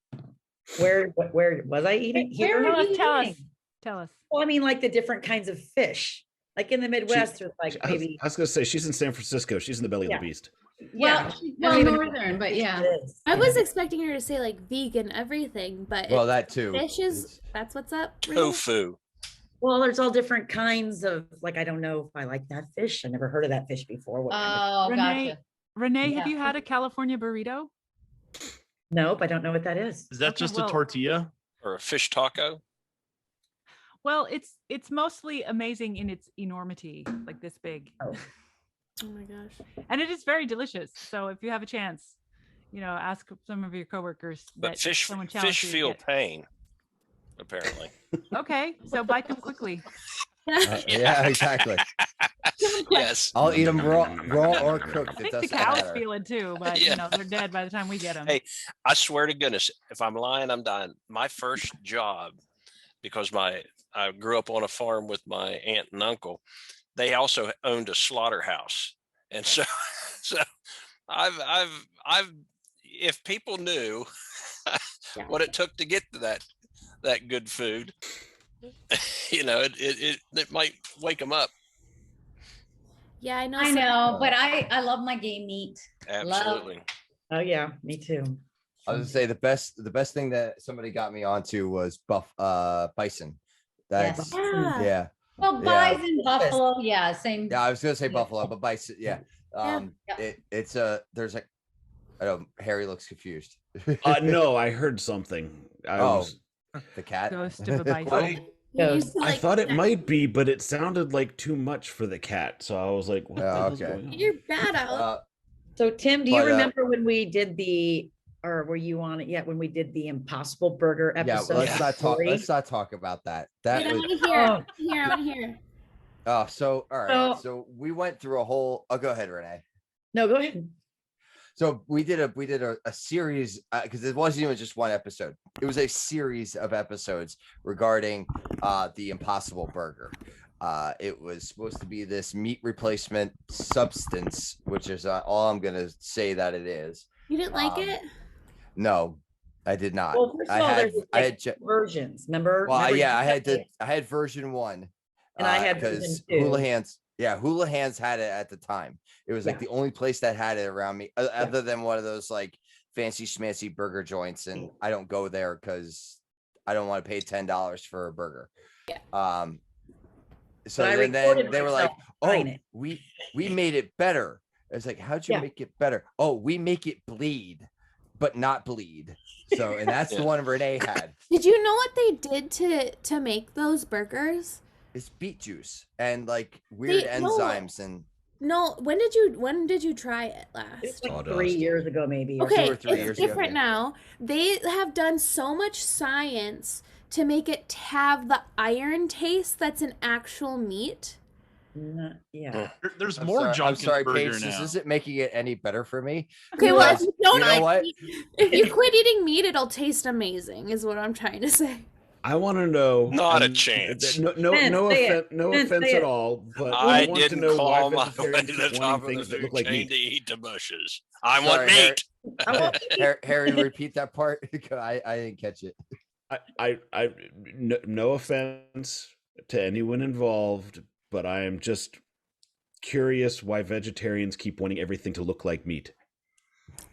Where was I eating? Where Here? are you Tell us. eating? Tell us. Well, I mean, like the different kinds of fish. Like in the Midwest, there's like maybe. I was going to say, she's in San Francisco. She's in the belly Yeah. of the beast. Yeah. Well, even- northern, but yeah. It is. I was expecting her to say like vegan everything, but Well, that too. fish is It's- that's what's up. really? Tofu. Well, there's all different kinds of, like, I don't know if I like that fish. I never heard of that fish before. What kind of? Oh, Renee, gotcha. Renee, have Yeah. you had a California burrito? Nope, I don't know what that is. Is that Okay, just well- a tortilla? Or a fish taco. Well, it's mostly amazing in its enormity, like this big. Oh. Oh my gosh. And it is very delicious. So if you have a chance, ask some of your coworkers. But that fish someone challenged you to feel get- pain, apparently. Okay, so bite them quickly. Yeah, exactly. Yes. I'll eat them raw or cooked. I It think the doesn't cows matter. feel it too, but Yeah. they're dead by the time we get them. Hey, I swear to goodness, if I'm lying, I'm dying. My first job, because I grew up on a farm with my aunt and uncle, they also owned a slaughterhouse. And so I've if people knew what it took to get to that good food, it might wake them up. Yeah, I know. I some know, people- but I love my game meat. Absolutely. Oh yeah, me too. I was gonna say the best thing that somebody got me onto was bison. That's Yeah. yeah. Well, Yeah. bison, buffalo, yeah, same. Yeah, I was gonna say Yeah. buffalo, but bison, yeah. Yeah. It's there's like I don't Harry looks confused. No, I heard something. Oh. The cat. Ghost of a bison. What? You used to, I like, thought it that- might be, but it sounded like too much for the cat. So I was like, what the Oh, hell's okay. going on? You're bad out. So Tim, do you But, remember when we did or were you on it yet when we did the Impossible Burger Yeah, episode? let's not talk. 3? Let's not talk about that. Wait, That I was want to hear. I want to hear. Oh, so all right. So- So we went through a whole. Oh, go ahead, Renee. No, go ahead. So we did a series because it wasn't even just one episode. It was a series of episodes regarding the Impossible Burger. It was supposed to be this meat replacement substance, which is all I'm gonna say that it is. You didn't like Um, it? No, I did not. Well, first of all, there's I like had che- versions. Remember? well, Remember yeah, you I had said I had version 1. And I had because version 2. Hula Hands had it at the time. It was like Yeah. the only place that had it around me, other than one of those like fancy schmancy burger joints, and I don't go there because I don't want to pay $10 for a burger. Yeah. So But I then recorded they were like, myself "Oh, trying it." we made it better." It's like, "How'd you Yeah. make it better?" "Oh, we make it bleed, but not bleed." So, and that's the Yeah. one Renee had. Did you know what they did to make those burgers? It's beet juice and like weird no. enzymes and. No, when did you try it It was last? like Sawdust. 3 years ago, maybe. or Okay, or 3 years it's ago, different yeah. now. They have done so much science to make it have the iron taste that's an actual meat. Yeah. There's I'm more sorry, junk I'm sorry, in the burger Paige. now. This isn't making it any better for me. Okay, well, if Because you don't you know eat what? meat- if you quit eating meat, it'll taste amazing, is what I'm trying to say. I want to know. Not a and chance. No, Vince, say it. no Vince, offense say at it. all, but I I want to didn't know why call my way vegetarians to keep the wanting top of the things that food look like chain meat. to eat the bushes. I Sorry, want meat. I want Harry, repeat that part. I didn't catch it. No offense to anyone involved, but I am just curious why vegetarians keep wanting everything to look like meat.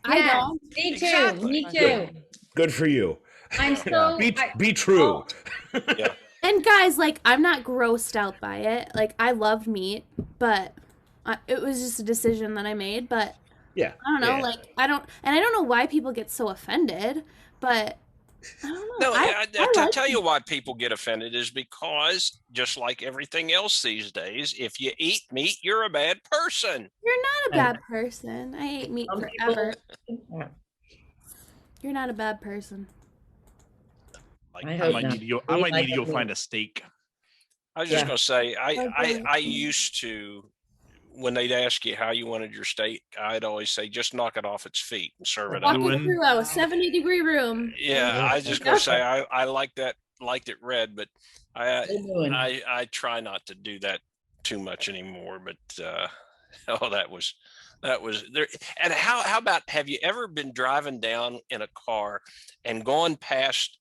I Yeah, don't. Me too. Exactly. Me too. Good for you. I'm so. Be true. Yeah. And guys, like, I'm not grossed out by it. Like, I love meat, but it was just a decision that I made. But Yeah. I don't know, yeah. like, I don't know why people get so offended, but I don't know. No, I to like tell you meat. why people get offended is because, just like everything else these days, if you eat meat, you're a bad person. You're not a bad person. I ate meat Some people- forever. Yeah. You're not a bad person. Like, I I hope might not. need to go. We I might like need to go it find meat. a steak. I was just Yeah. gonna say, Okay. I used to, when they'd ask you how you wanted your steak, I'd always say just knock it off its feet and serve it Walk up. it Ruin. through a 70-degree room. Yeah, I was just gonna say I like that, liked it red, but Good doing. I try not to do that too much anymore. But oh, that was there. And how about, have you ever been driving down in a car and going past,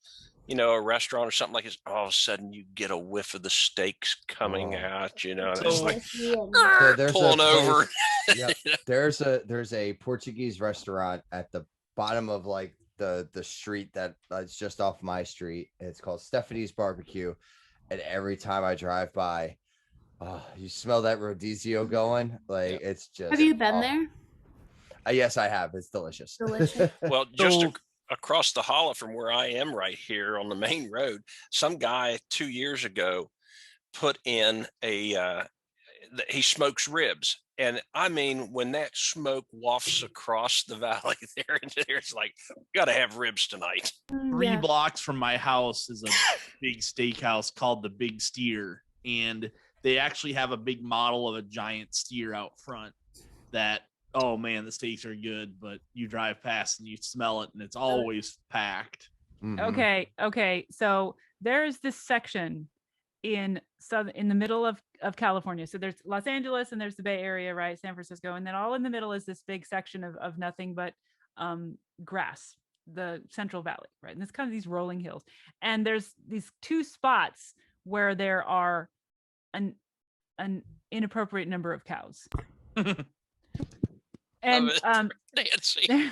a restaurant or something like this? All of a sudden you get a whiff of the steaks coming Oh. out. And it's So- like So there's a pulling over. place- Yep. There's a Portuguese restaurant at the bottom of like the street that's just off my street. It's called Stephanie's Barbecue, and every time I drive by, oh, you smell that rodizio going. Like it's just. Have you been oh. there? Yes, I have. It's delicious. Delicious. Well, just So- across the holler from where I am right here on the main road, some guy 2 years ago put in he smokes ribs. And I mean, when that smoke wafts across the valley there, and it's like, got to have ribs tonight. 3 Yeah. blocks from my house is a big steakhouse called the Big Steer, and they actually have a big model of a giant steer out front that, oh man, the steaks are good, but you drive past and you smell it and it's always packed. Mhm. Okay. So there's this section in the middle of California. So there's Los Angeles and there's the Bay Area, right? San Francisco. And then all in the middle is this big section of nothing but grass, the Central Valley, right? And it's kind of these rolling hills. And there's these 2 spots where there are an inappropriate number of cows. And Love it. Nancy.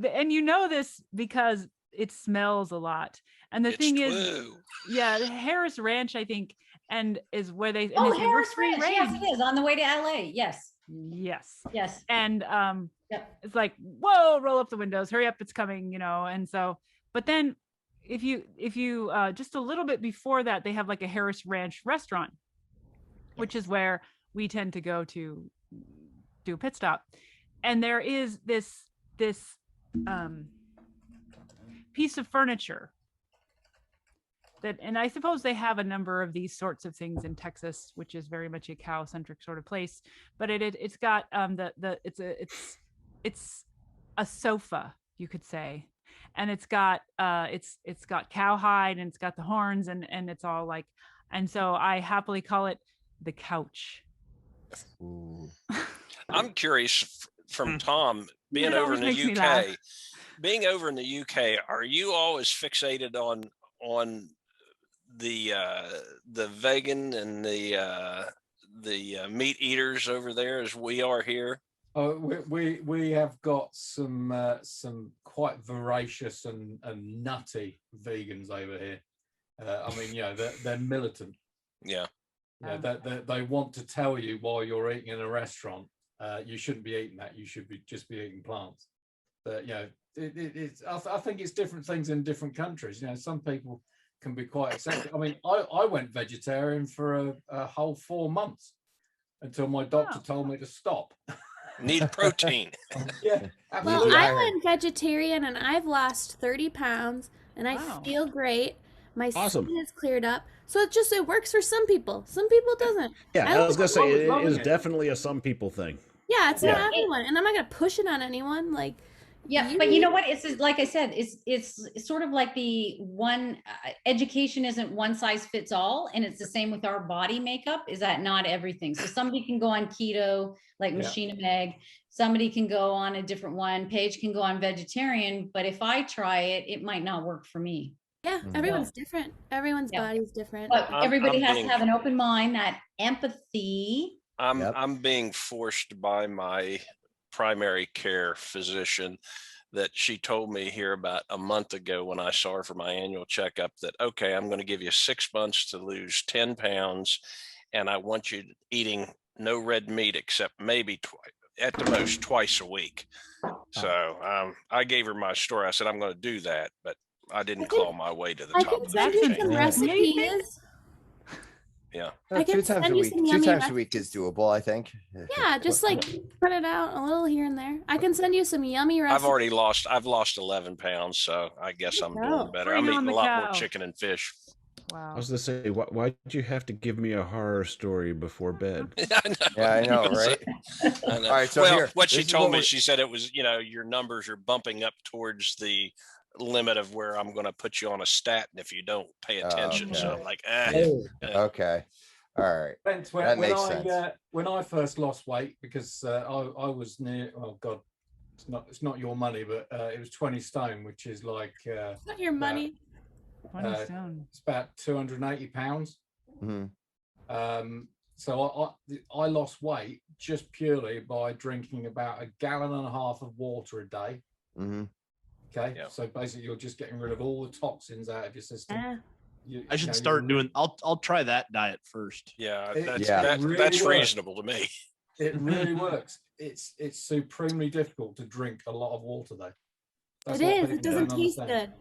and you know this because it smells a lot. And the It's thing is, true. yeah, the Harris Ranch, I think, and is where they. And Oh, they say, "We're Harris free Ranch. Yes, range." it is on the way to LA. Yes. Yes. Yes. And Yep. it's like, whoa, roll up the windows, hurry up, it's coming, And so, but then if you just a little bit before that, they have like a Harris Ranch restaurant, which is where we tend to go to do a pit stop. And there is this piece of furniture and I suppose they have a number of these sorts of things in Texas, which is very much a cow centric sort of place. But it's got it's a sofa, you could say, and it's got cowhide and it's got the horns and it's all like, and so I happily call it the couch. Ooh. I'm curious from Tom being It over in always the makes me laugh. UK. Being over in the UK, are you always fixated on the vegan and the meat eaters over there as we are here? Oh, we have got some quite voracious and nutty vegans over here. I mean, they're militant. Yeah. They want to tell you while you're eating in a restaurant, you shouldn't be eating that. You should just be eating plants. But I think it's different things in different countries. Some people can be quite accepting. I mean, I went vegetarian for a whole 4 months until my doctor told me to stop. Need protein. Yeah, Well, absolutely. I went vegetarian and I've lost 30 pounds and I Wow. feel great. My Awesome. skin is cleared up. So it works for some people. Some people it doesn't. Yeah, I I was gonna say it loving is it. definitely a some people thing. Yeah, it's Yeah. not everyone. And I'm not going to push it on anyone. Like, Yeah, but you know what? It's like I said, it's sort of like the one education isn't one size fits all, and it's the same with our body makeup. Is that not everything? So somebody can go on keto, like Yeah. Machina Meg. Somebody can go on a different one. Paige can go on vegetarian. But if I try it, it might not work for me. yeah, everyone's different. Everyone's Yeah. body's different. But everybody I'm has being- to have an open mind, that empathy. Yep. I'm being forced by my primary care physician that she told me here about a month ago when I saw her for my annual checkup that, okay, I'm going to give you 6 months to lose 10 pounds. And I want you eating no red meat except maybe at the most twice a week. So I gave her my story. I said, I'm going to do that, but I didn't claw my way to the I top can of send the you chain. some Yeah. recipes. Yeah. I can 2 times send a you week. some 2 yummy times a week is recipes. doable, I think. Yeah, just like spread it out a little here and there. I can send you some yummy recipes. I've lost 11 pounds. So I guess I'm go. doing better. Bring I'm on eating the a lot more cow. chicken and fish. Wow. I was gonna say, why did you have to give me a horror story before bed? Yeah, I know, right? I know. All right, so well, here, what she this is told what me, we- she said it was, your numbers are bumping up towards the limit of where I'm going to put you on a statin if you don't pay attention. So okay. I'm like, Okay. All right. Depends That when makes I sense. when I first lost weight, because I was near, oh God, it's not your money, but it was 20 stone, which is like It's not your money. 20 uh, stone. it's about 280 pounds. Mhm. So I lost weight just purely by drinking about 1.5 gallons of water a day. Mhm. Okay, Yeah. so basically you're just getting rid of all the toxins out of your system. Yeah. I should start doing. I'll try that diet first. yeah, It- that's, Yeah. that, it really that's works. reasonable to me. It really works. It's supremely difficult to drink a lot of water though. That's It what is. people It doesn't don't taste understand. good.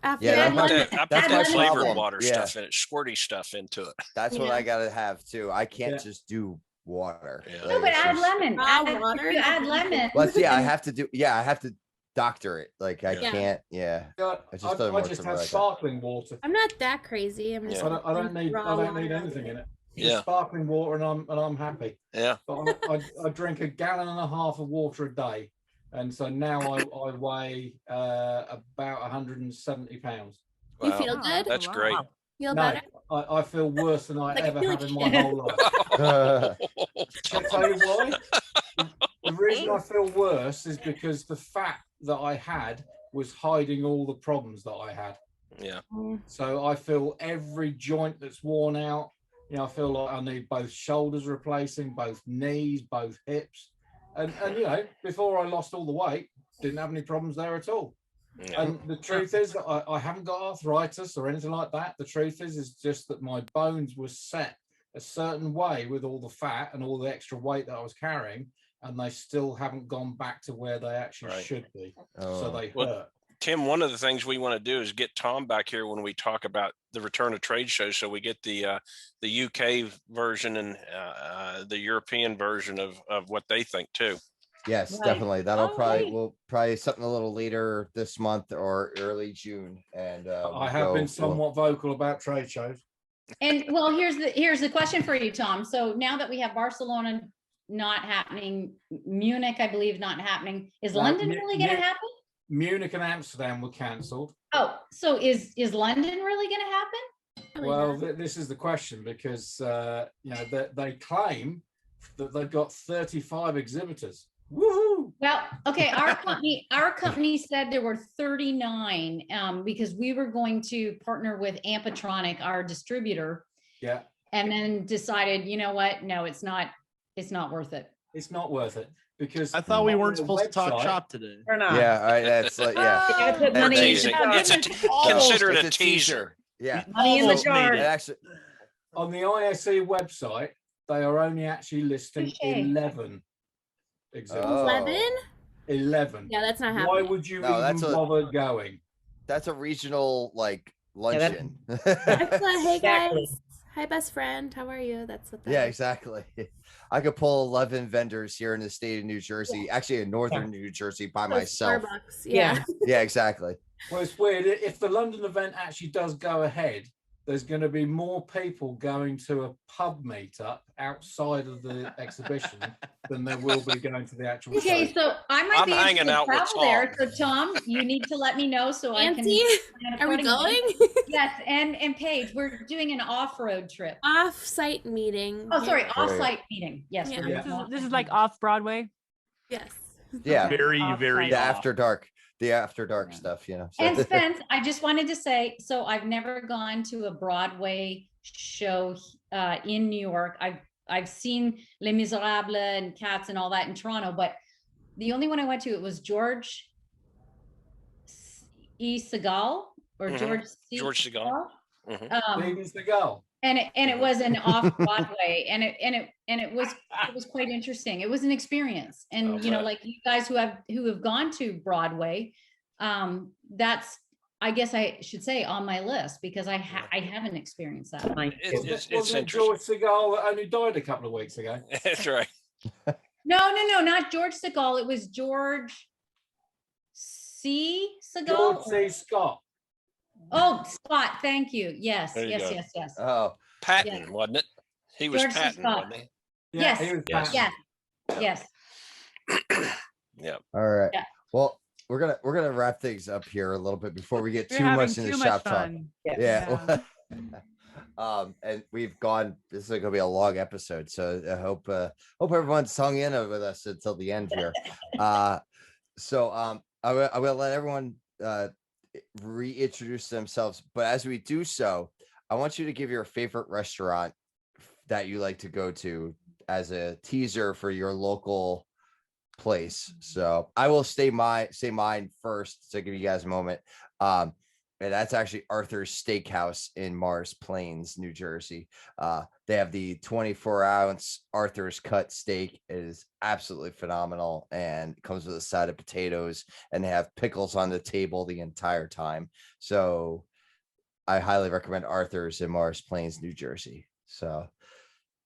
After Yeah, I that put that's one, my- that, I put that's that my flavored problem. water Yeah. stuff in it, squirty stuff into it. That's what Yeah. I gotta have too. I can't Yeah. just do water. Yeah. No, but it's add just- lemon. Raw Add, water, you add nothing. lemon. Well, see, I and- have to do. Yeah, I have to doctor it. Like I Yeah. can't. Yeah. Yeah, It just doesn't I work just for me have like that. sparkling water. I'm not that crazy. I'm just. Yeah. I don't need raw water. anything in it. Yeah. Just sparkling water, and I'm happy. Yeah. But I drink 1.5 gallons of water a day, and so now I weigh about 170 pounds. You Wow. feel Wow, good? That's Wow. great. Feel No, better? I feel worse than I Like, I ever feel have like- in my whole life. Can I tell you why? The reason I feel worse is because the fat that I had was hiding all the problems that I had. Yeah. So I feel every joint that's worn out. I feel like I need both shoulders replacing, both knees, both hips. And before I lost all the weight, didn't have any problems there at all. Yeah. And the truth is that I haven't got arthritis or anything like that. The truth is just that my bones were set a certain way with all the fat and all the extra weight that I was carrying, and they still haven't gone back to where they actually Right. should be. So Oh. they Well, hurt. Tim, one of the things we want to do is get Tom back here when we talk about the return of trade shows, so we get the UK version and the European version of what they think too. Yes, Right. definitely. That'll Oh, probably right. we'll probably something a little later this month or early June, and I we'll have been we'll- somewhat vocal about trade shows. And well, here's the question for you, Tom. So now that we have Barcelona not happening, Munich, I believe, not happening, is London really going to happen? Munich and Amsterdam were cancelled. Oh, so is London really going to happen? Probably Well, not. this is the question because they claim that they've got 35 exhibitors. Woohoo! Well, okay, our company said there were 39 because we were going to partner with Ampatronic, our distributor, Yeah, and then decided, you know what? No, it's not worth it. it's not worth it because I thought we on weren't their supposed to talk website- shop today. Or not. yeah, all right, that's like yeah. You gotta put They're money in teasing. the jar. It's a Almost. consider it It's a teaser. Yeah, Money in the Almost made jar. it it. actually. On the ISE website, they are only actually listing Touche. 11 exhibitors. Oh. 11? 11. Yeah, that's not Why happening. would you No, that's even a- bother going? That's a regional like Yeah, that- luncheon. That's not, hey Exactly. guys. Hi, best friend. How are you? That's what that Yeah, is. exactly. I could pull 11 vendors here in the state of New Jersey, actually in northern New Jersey by So myself. Starbucks. Yeah. Yeah. Yeah, exactly. Well, it's weird. If the London event actually does go ahead, there's going to be more people going to a pub meetup outside of the exhibition than there will be going to the actual Okay, show. so I might I'm be able hanging to out with travel there. Tom. So Tom, you need to let me know so I can. Nancy, plan are we accordingly. going? Yes, and Paige, we're doing an off-road trip. Off-site meeting. Oh, sorry, Yeah. off-site meeting. Yes. Yeah. we're Yeah. doing This is like off Broadway. Yes. Yeah, Very, Off very the site. off. the after dark Yeah. stuff, So- And Spence, I just wanted to say, so I've never gone to a Broadway show in New York. I've seen Les Miserables and Cats and all that in Toronto, but the only one I went to, it was George E. Segal or Mhm. George C. George Segal. Mhm. Ladies to go. And it was an off Broadway, and it was quite interesting. It was an experience, and Oh, you know, bet. like you guys who have gone to Broadway, that's, I guess I should say, on my list because I haven't experienced that. Like, It's Wasn't it interesting. George Segal that only died a couple of weeks ago? That's right. No, not George Segal. It was George C. George Segal. C. Scott. Oh, Scott. Thank you. Yes, There you yes, go. yes, yes. Oh, Patton, wasn't it? He was George C. Patton, Scott. wasn't Yeah, Yes, he was yes. Patton. Yes, yes. he? Yeah. all right. Yeah. Well, we're gonna wrap things up here a little bit before we get We're too having much into too shop much talk. fun. Yeah. And we've gone. This is gonna be a long episode, so I hope everyone's hung in with us until the end here. So I will let everyone reintroduce themselves, but as we do so, I want you to give your favorite restaurant that you like to go to as a teaser for your local place. So I will say mine first to give you guys a moment. And that's actually Arthur's Steakhouse in Mars Plains, New Jersey. They have the 24-ounce Arthur's cut steak. It is absolutely phenomenal and comes with a side of potatoes, and they have pickles on the table the entire time. So I highly recommend Arthur's in Mars Plains, New Jersey. So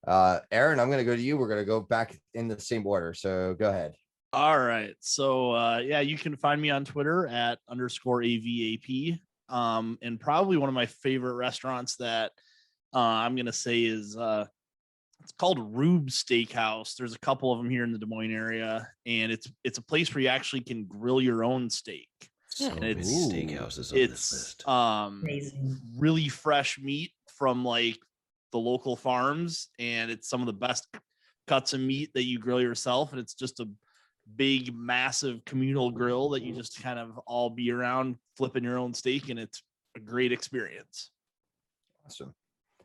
Aaron, I'm going to go to you. We're going to go back in the same order. So go ahead. All right. So yeah, you can find me on Twitter at _AVAP. And probably one of my favorite restaurants that I'm gonna say is it's called Rube Steakhouse. There's a couple of them here in the Des Moines area, and it's a place where you actually can grill your own steak. So And many it's- steakhouses on this list. amazing. Really fresh meat from like the local farms, and it's some of the best cuts of meat that you grill yourself, and it's just a big massive communal grill that you just kind of all be around flipping your own steak, and it's a great experience. Awesome.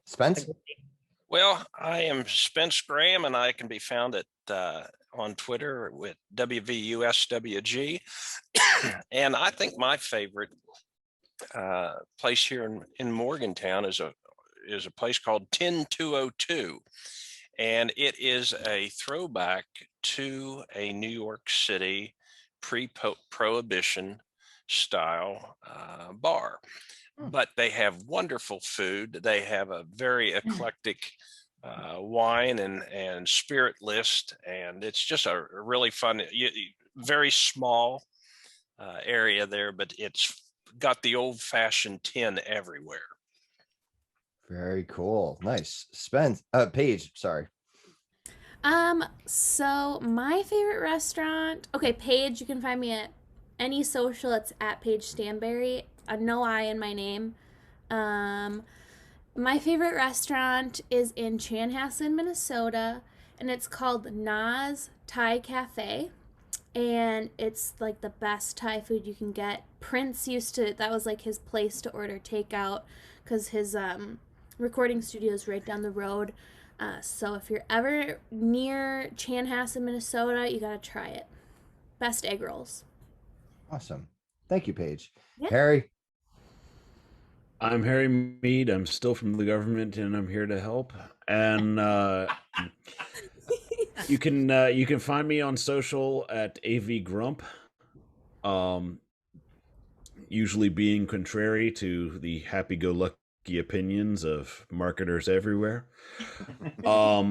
Spence? Well, I am Spence Graham, and I can be found at on Twitter with WVUSWG. And I think my favorite place here in Morgantown is a place called 10202. And it is a throwback to a New York City pre-prohibition style bar. But they have wonderful food. They have a very eclectic wine and spirit list, and it's just a really fun, very small area there, but it's got the old-fashioned tin everywhere. Very cool. Nice. Paige, sorry. So my favorite restaurant, okay, Paige, you can find me at any social. It's at Paige Stanberry. No I in my name. My favorite restaurant is in Chanhassen, Minnesota, and it's called Nas Thai Cafe. And it's like the best Thai food you can get. Prince that was like his place to order takeout because his recording studio is right down the road. So if you're ever near Chanhassen, Minnesota, you gotta try it. Best egg rolls. Awesome. Thank you, Paige. Yeah. Harry. I'm Harry Mead. I'm still from the government, and I'm here to help. And you can find me on social at AV Grump. Usually being contrary to the happy-go-lucky opinions of marketers everywhere. I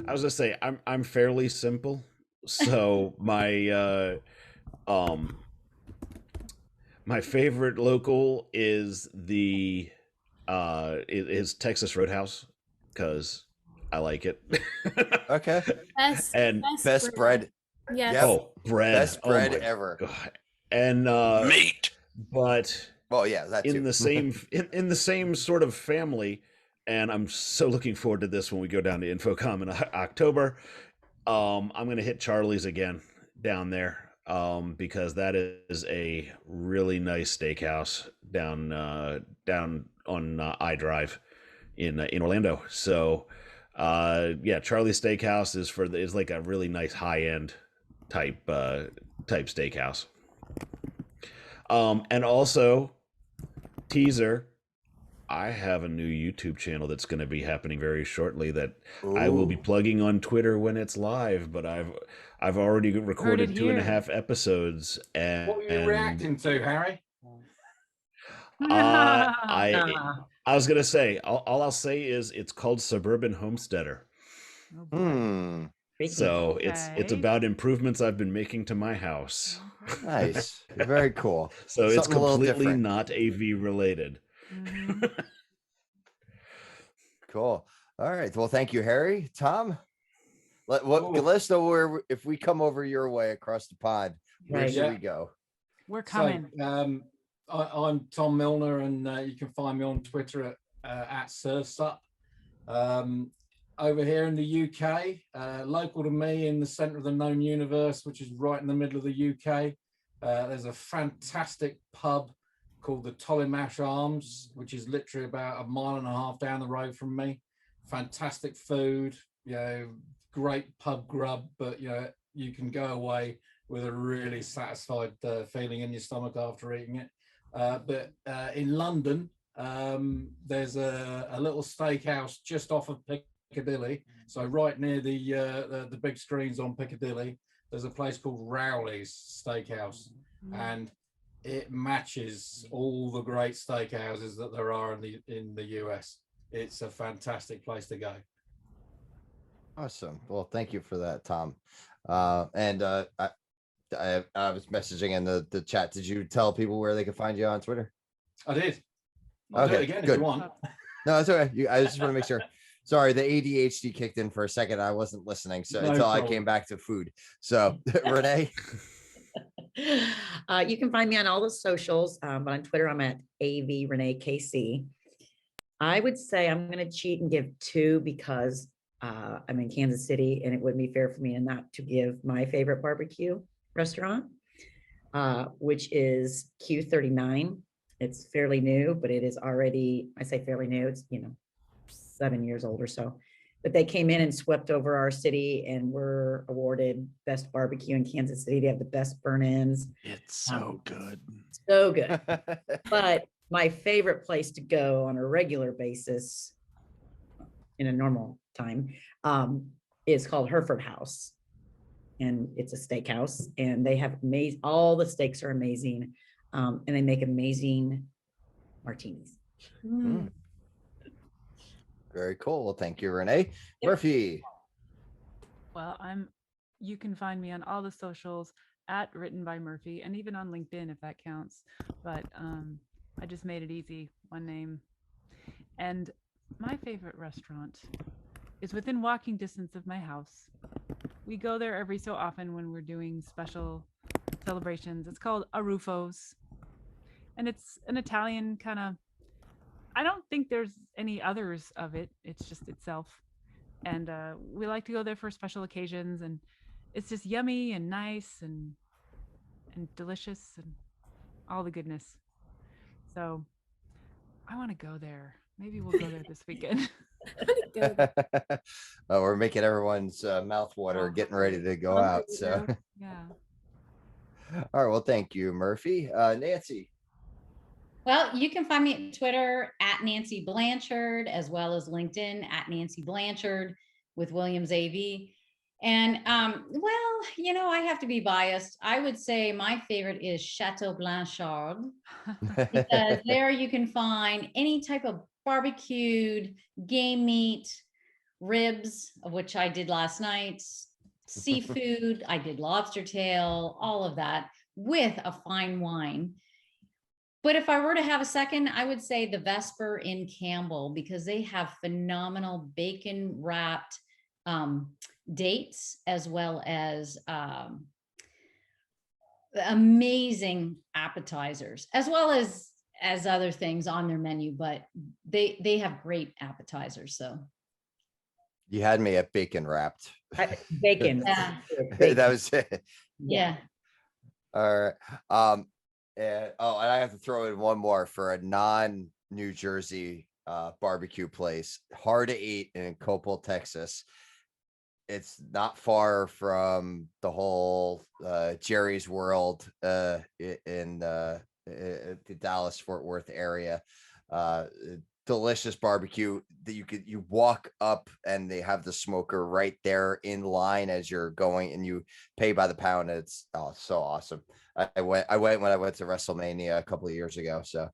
was gonna say I'm fairly simple, so my my favorite local is is Texas Roadhouse because I like it. Okay. Best bread. Yes. Yep. Oh, bread. Best bread my ever. God. And Meat. But well, yeah, that too. in the same sort of family, and I'm so looking forward to this when we go down to InfoComm in October. I'm gonna hit Charlie's again down there. Because that is a really nice steakhouse down on I-Drive in Orlando. So yeah, Charlie's Steakhouse is like a really nice high-end type steakhouse. And also teaser, I have a new YouTube channel that's going to be happening very shortly that I will be plugging on Twitter when it's live, but I've already recorded 2.5 episodes. And what were you reacting to, Harry? I was gonna say all I'll say is it's called Suburban Homesteader. So it's about improvements I've been making to my house. Nice. Very cool. So it's completely not AV related. Cool. All right. Well, thank you, Harry. Tom, let us know where, if we come over your way across the pond, where should we go? We're coming. So, I'm Tom Milner, and you can find me on Twitter at SurfSup. Over here in the UK, local to me in the centre of the known universe, which is right in the middle of the UK, there's a fantastic pub called the Tollymash Arms, which is literally about 1.5 miles down the road from me. Fantastic food, great pub grub, but you can go away with a really satisfied feeling in your stomach after eating it. But in London, there's a little steakhouse just off of Piccadilly, so right near the big screens on Piccadilly. There's a place called Rowley's Steakhouse, and it matches all the great steakhouses that there are in the US. It's a fantastic place to go. Awesome. Well, thank you for that, Tom. And I was messaging in the chat. Did you tell people where they can find you on Twitter? I did. I'll do it again if you want. No, it's okay. I just want to make sure. Sorry, the ADHD kicked in for a second. I wasn't listening, so until I came back to food. So, Renee. You can find me on all the socials, but on Twitter I'm at AV Renee KC. I would say I'm going to cheat and give 2 because I'm in Kansas City, and it wouldn't be fair for me not to give my favorite barbecue restaurant, which is Q39. It's fairly new, but it is already, I say fairly new, it's 7 years old or so. But they came in and swept over our city and were awarded best barbecue in Kansas City. They have the best burn-ins. It's so good. So good. But my favorite place to go on a regular basis in a normal time is called Hereford House. And it's a steakhouse, and they have all the steaks are amazing. And they make amazing martinis. Mm. Very cool. Well, thank you, Renee. Murphy. Well, you can find me on all the socials at Written by Murphy, and even on LinkedIn if that counts. But I just made it easy, one name. And my favorite restaurant is within walking distance of my house. We go there every so often when we're doing special celebrations. It's called Arufos, and it's an Italian kind of, I don't think there's any others of it. It's just itself. And we like to go there for special occasions, and it's just yummy and nice and delicious and all the goodness. So I want to go there. Maybe we'll go there this weekend. We're making everyone's mouth water, getting ready to go out. So yeah. All right. Well, thank you, Murphy. Nancy. Well, you can find me at Twitter at Nancy Blanchard, as well as LinkedIn at Nancy Blanchard with Williams AV. And well, you know, I have to be biased. I would say my favorite is Chateau Blanchard, because there you can find any type of barbecued game meat, ribs, of which I did last night, seafood, I did lobster tail, all of that with a fine wine. But if I were to have a second, I would say the Vesper in Campbell, because they have phenomenal bacon wrapped dates, as well as amazing appetizers, as well as other things on their menu. But they have great appetizers. So you had me at bacon wrapped. Bacon. Yeah. That was it. Yeah. All right. And I have to throw in one more for a non-New Jersey barbecue place, Hard to Eat in Copel, Texas. It's not far from the whole Jerry's World in the Dallas-Fort Worth area. Delicious barbecue that you walk up and they have the smoker right there in line as you're going, and you pay by the pound. It's so awesome. I went when I went to WrestleMania a couple of years ago. So,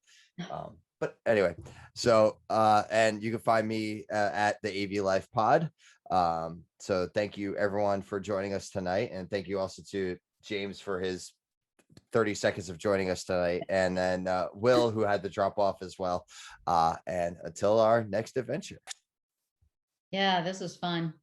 but anyway, so and you can find me at the AV Life Pod. So thank you everyone for joining us tonight, and thank you also to James for his 30 seconds of joining us tonight, and then Will, who had to drop off as well. And until our next adventure. Yeah, this was fun.